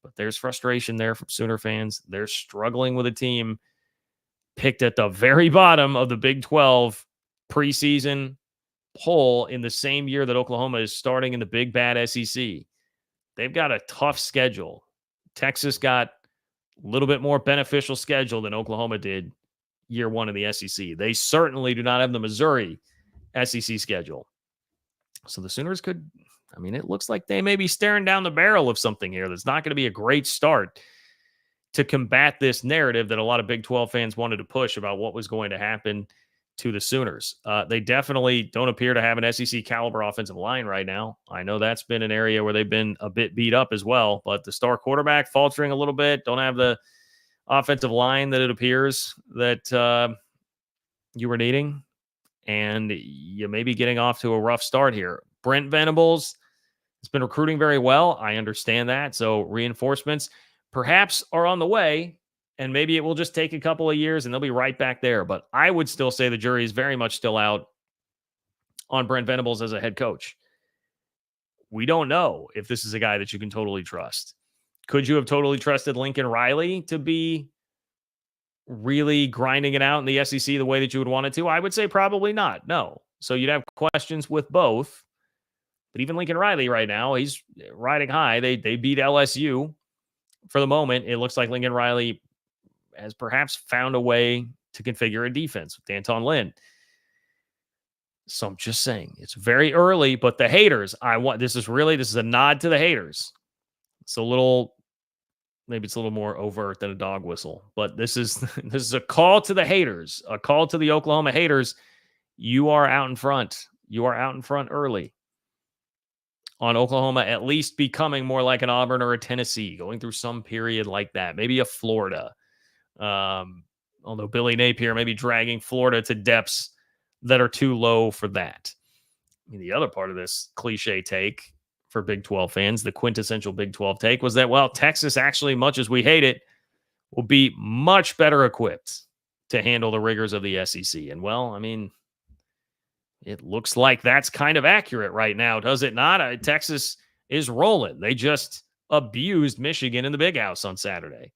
But there's frustration there from Sooner fans. They're struggling with a team picked at the very bottom of the Big 12 preseason poll in the same year that Oklahoma is starting in the big bad SEC. They've got a tough schedule. Texas got a little bit more beneficial schedule than Oklahoma did year 1 in the SEC. They certainly do not have the Missouri SEC schedule. So the Sooners could I mean, it looks like they may be staring down the barrel of something here that's not going to be a great start to combat this narrative that a lot of Big 12 fans wanted to push about what was going to happen to the Sooners. They definitely don't appear to have an SEC caliber offensive line right now. I know that's been an area where they've been a bit beat up as well, but the star quarterback faltering a little bit, don't have the offensive line that it appears that you were needing, and you may be getting off to a rough start here. Brent Venables has been recruiting very well. I understand that. So reinforcements perhaps are on the way, and maybe it will just take a couple of years and they'll be right back there. But I would still say the jury is very much still out on Brent Venables as a head coach. We don't know if this is a guy that you can totally trust. Could you have totally trusted Lincoln Riley to be really grinding it out in the SEC the way that you would want it to? I would say probably not. No. So you'd have questions with both. But even Lincoln Riley right now, he's riding high. They beat LSU. For the moment, it looks like Lincoln Riley has perhaps found a way to configure a defense with D'Anton Lynn. So I'm just saying, it's very early, but the haters, this is a nod to the haters. It's a little, maybe it's a little more overt than a dog whistle, but this is a call to the haters, a call to the Oklahoma haters. You are out in front. You are out in front early on Oklahoma, at least becoming more like an Auburn or a Tennessee, going through some period like that, maybe a Florida. Although Billy Napier may be dragging Florida to depths that are too low for that. I mean, the other part of this cliche take for Big 12 fans, the quintessential Big 12 take, was that, well, Texas actually, much as we hate it, will be much better equipped to handle the rigors of the SEC. And, well, I mean, it looks like that's kind of accurate right now, does it not? Texas is rolling. They just abused Michigan in the Big House on Saturday.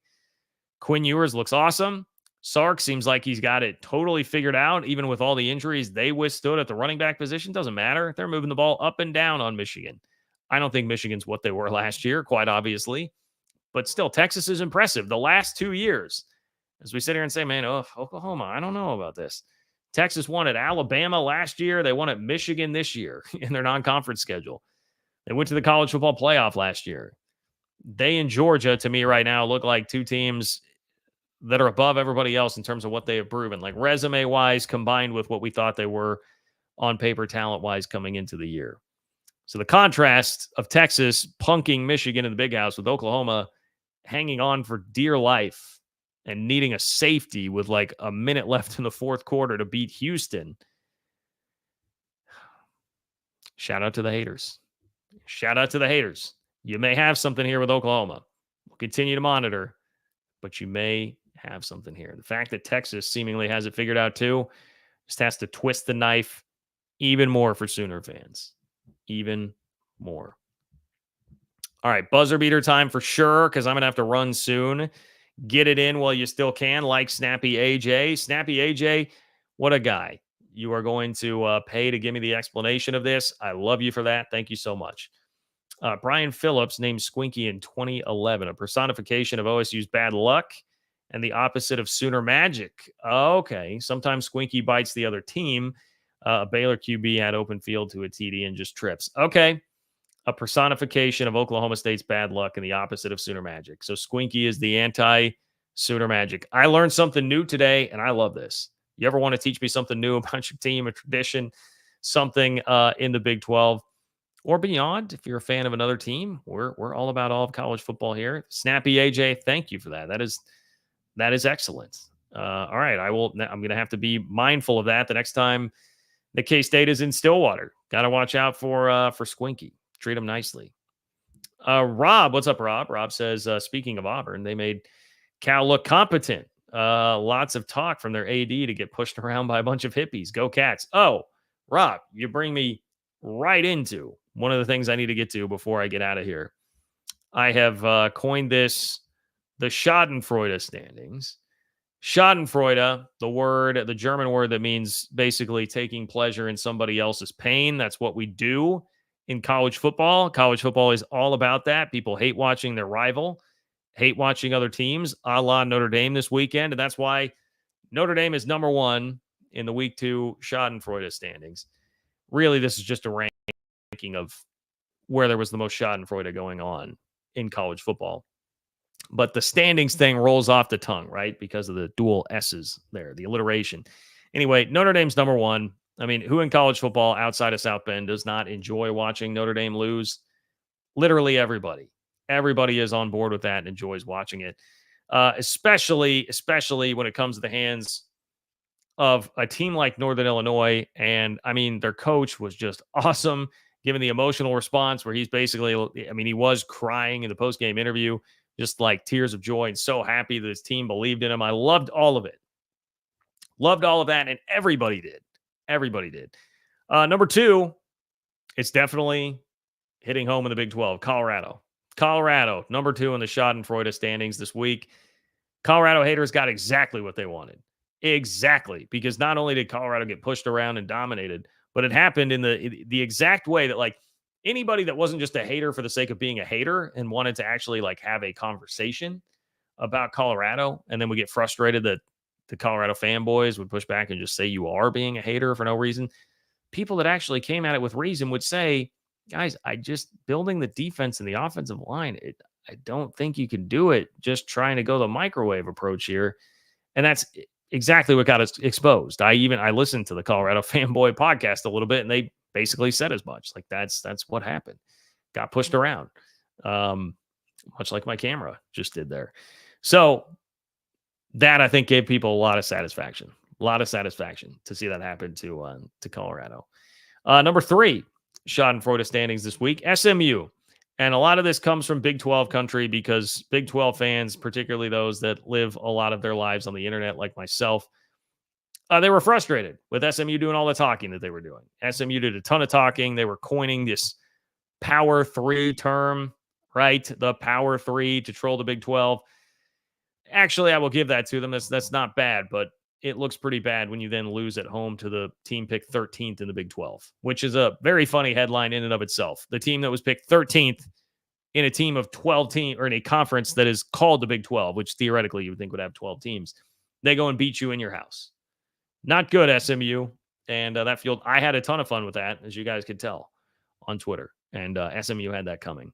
Quinn Ewers looks awesome. Sark seems like he's got it totally figured out, even with all the injuries they withstood at the running back position. Doesn't matter. They're moving the ball up and down on Michigan. I don't think Michigan's what they were last year, quite obviously. But still, Texas is impressive. The last 2 years, as we sit here and say, man, Oklahoma, I don't know about this. Texas won at Alabama last year. They won at Michigan this year in their non-conference schedule. They went to the college football playoff last year. They and Georgia, to me right now, look like two teams that are above everybody else in terms of what they have proven, like resume-wise combined with what we thought they were on paper talent-wise coming into the year. So the contrast of Texas punking Michigan in the Big House with Oklahoma hanging on for dear life and needing a safety with like a minute left in the fourth quarter to beat Houston. Shout out to the haters. Shout out to the haters. You may have something here with Oklahoma. We'll continue to monitor, but you may have something here. The fact that Texas seemingly has it figured out too just has to twist the knife even more for Sooner fans. Even more. All right, buzzer beater time for sure, because I'm going to have to run soon. Get it in while you still can, like Snappy AJ. Snappy AJ, what a guy. You are going to pay to give me the explanation of this. I love you for that. Thank you so much. Brian Phillips named Squinky in 2011, a personification of OSU's bad luck and the opposite of Sooner magic. Okay, sometimes Squinky bites the other team. A Baylor QB had open field to a TD and just trips. Okay, a personification of Oklahoma State's bad luck and the opposite of Sooner magic. So Squinky is the anti-Sooner magic. I learned something new today, and I love this. You ever want to teach me something new about your team, a tradition, something in the Big 12 or beyond? If you're a fan of another team, we're all about all of college football here. Snappy AJ, thank you for that. That is excellent. All right, I'm going to have to be mindful of that the next time the K-State is in Stillwater. Got to watch out for Squinky. Treat him nicely. Rob, what's up, Rob? Rob says, speaking of Auburn, they made Cal look competent. Lots of talk from their AD to get pushed around by a bunch of hippies. Go Cats. Oh, Rob, you bring me right into one of the things I need to get to before I get out of here. I have coined this the Schadenfreude standings. Schadenfreude, the German word that means basically taking pleasure in somebody else's pain. That's what we do in college football. College football is all about that. People hate watching their rival, hate watching other teams, a la Notre Dame this weekend. And that's why Notre Dame is number one in the week 2 Schadenfreude standings. Really, this is just a ranking of where there was the most schadenfreude going on in college football. But the standings thing rolls off the tongue, right? Because of the dual S's there, the alliteration. Anyway, Notre Dame's number one. I mean, who in college football outside of South Bend does not enjoy watching Notre Dame lose? Literally everybody. Everybody is on board with that and enjoys watching it, especially when it comes to the hands of a team like Northern Illinois. And I mean, their coach was just awesome, given the emotional response where he's basically, I mean, he was crying in the post-game interview, just like tears of joy and so happy that his team believed in him. I loved all of it. Loved all of that. And everybody did. Everybody did. Number two, it's definitely hitting home in the Big 12, Colorado. Colorado, number two in the Schadenfreude standings this week. Colorado haters got exactly what they wanted. Exactly. Because not only did Colorado get pushed around and dominated, but it happened in the exact way that, like, anybody that wasn't just a hater for the sake of being a hater and wanted to actually, like, have a conversation about Colorado, and then we get frustrated that the Colorado fanboys would push back and just say you are being a hater for no reason. People that actually came at it with reason would say, guys, I just building the defense and the offensive line. I don't think you can do it just trying to go the microwave approach here. And that's exactly what got us exposed. I listened to the Colorado Fanboy podcast a little bit, and they basically said as much. Like that's what happened. Got pushed around, much like my camera just did there. So that, I think, gave people a lot of satisfaction. A lot of satisfaction to see that happen to Colorado. Number three, Schadenfreude standings this week, SMU. And a lot of this comes from Big 12 country because Big 12 fans, particularly those that live a lot of their lives on the internet like myself, they were frustrated with SMU doing all the talking that they were doing. SMU did a ton of talking. They were coining this Power 3 term, right? The Power 3 to troll the Big 12. Actually, I will give that to them. That's not bad, but it looks pretty bad when you then lose at home to the team picked 13th in the Big 12, which is a very funny headline in and of itself. The team that was picked 13th in a team of 12 teams, or in a conference that is called the Big 12, which theoretically you would think would have 12 teams, they go and beat you in your house. Not good, SMU. And that field, I had a ton of fun with that, as you guys could tell on Twitter. And SMU had that coming.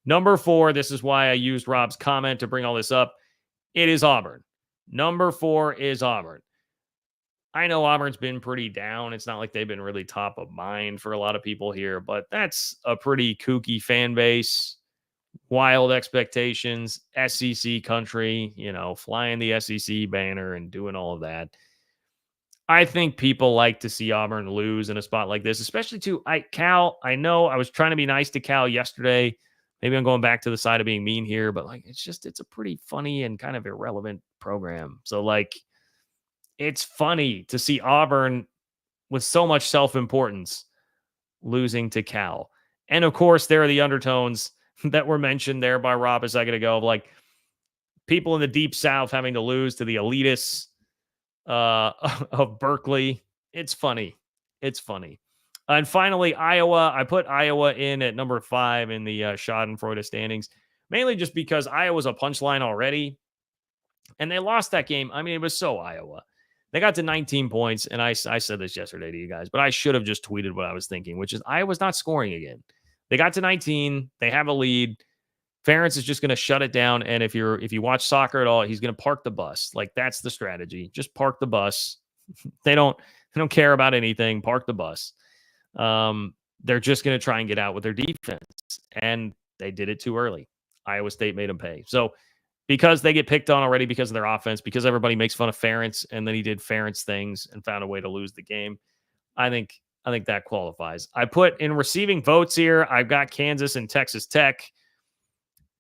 Number four, this is why I used Rob's comment to bring all this up. It is Auburn. Number four is Auburn. I know Auburn's been pretty down. It's not like they've been really top of mind for a lot of people here, but that's a pretty kooky fan base, wild expectations, SEC country, flying the SEC banner and doing all of that. I think people like to see Auburn lose in a spot like this, especially to Cal. I know I was trying to be nice to Cal yesterday. Maybe I'm going back to the side of being mean here, but it's a pretty funny and kind of irrelevant program. So it's funny to see Auburn with so much self-importance losing to Cal. And of course, there are the undertones that were mentioned there by Rob a second ago, of people in the deep South having to lose to the elitists of Berkeley. It's funny. It's funny. And finally, Iowa. I put Iowa in at number 5 in the Schadenfreude standings, mainly just because Iowa's a punchline already. And they lost that game. I mean, it was so Iowa. They got to 19 points, and I said this yesterday to you guys, but I should have just tweeted what I was thinking, which is Iowa's not scoring again. They got to 19. They have a lead. Ferentz is just going to shut it down, and if you watch soccer at all, he's going to park the bus. That's the strategy. Just park the bus. They don't care about anything. Park the bus. They're just going to try and get out with their defense, and they did it too early. Iowa State made them pay. So because they get picked on already because of their offense, because everybody makes fun of Ferentz, and then he did Ferentz things and found a way to lose the game, I think that qualifies. I put in receiving votes here, I've got Kansas and Texas Tech.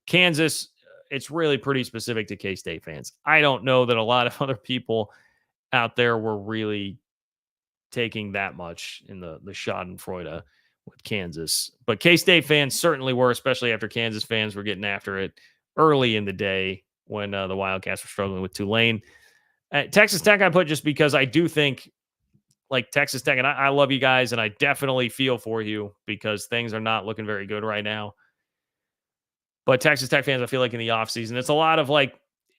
Kansas, it's really pretty specific to K-State fans. I don't know that a lot of other people out there were really taking that much in the Schadenfreude with Kansas. But K-State fans certainly were, especially after Kansas fans were getting after it early in the day when the Wildcats were struggling with Tulane. Texas Tech I put just because I do think Texas Tech, and I love you guys, and I definitely feel for you because things are not looking very good right now. But Texas Tech fans, I feel like in the offseason, it's a lot of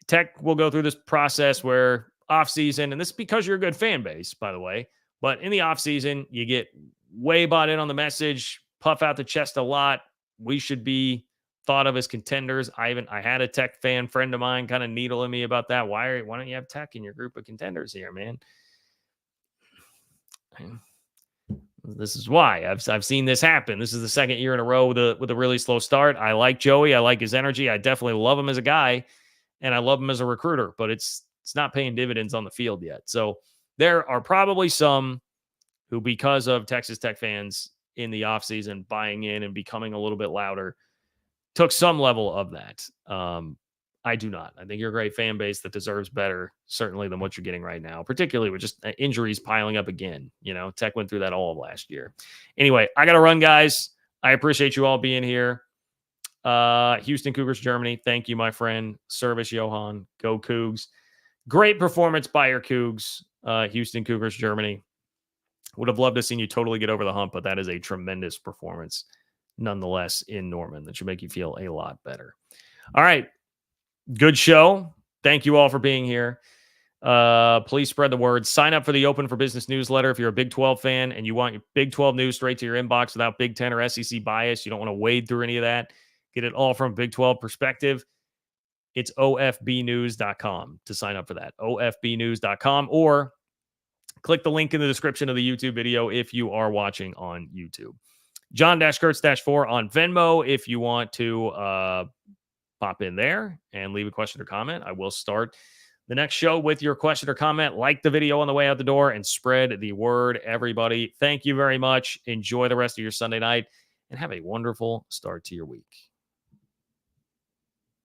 Tech will go through this process where offseason, and this is because you're a good fan base, by the way, but in the offseason, you get way bought in on the message. puff out the chest a lot. We should be thought of as contenders. I had a Tech fan friend of mine kind of needling me about that. Why don't you have Tech in your group of contenders here, man? This is why I've seen this happen. This is the second year in a row with a really slow start. I like Joey. I like his energy. I definitely love him as a guy, and I love him as a recruiter. But it's not paying dividends on the field yet. So there are probably some who, because of Texas Tech fans in the offseason buying in and becoming a little bit louder, took some level of that. I do not. I think you're a great fan base that deserves better, certainly, than what you're getting right now, particularly with just injuries piling up again. Tech went through that all of last year. Anyway, I got to run, guys. I appreciate you all being here. Houston Cougars, Germany. Thank you, my friend. Service, Johan. Go Cougs. Great performance by your Cougs. Houston Cougars, Germany. Would have loved to seen you totally get over the hump, but that is a tremendous performance nonetheless in Norman. That should make you feel a lot better. All right. Good show. Thank you all for being here. Please spread the word. Sign up for the Open for Business newsletter if you're a Big 12 fan and you want your Big 12 news straight to your inbox without Big 10 or SEC bias. You don't want to wade through any of that. Get it all from a Big 12 perspective. It's ofbnews.com to sign up for that. ofbnews.com, or click the link in the description of the YouTube video if you are watching on YouTube. John-Kurtz-4 on Venmo if you want to pop in there and leave a question or comment. I will start the next show with your question or comment. Like the video on the way out the door and spread the word, everybody. Thank you very much. Enjoy the rest of your Sunday night and have a wonderful start to your week.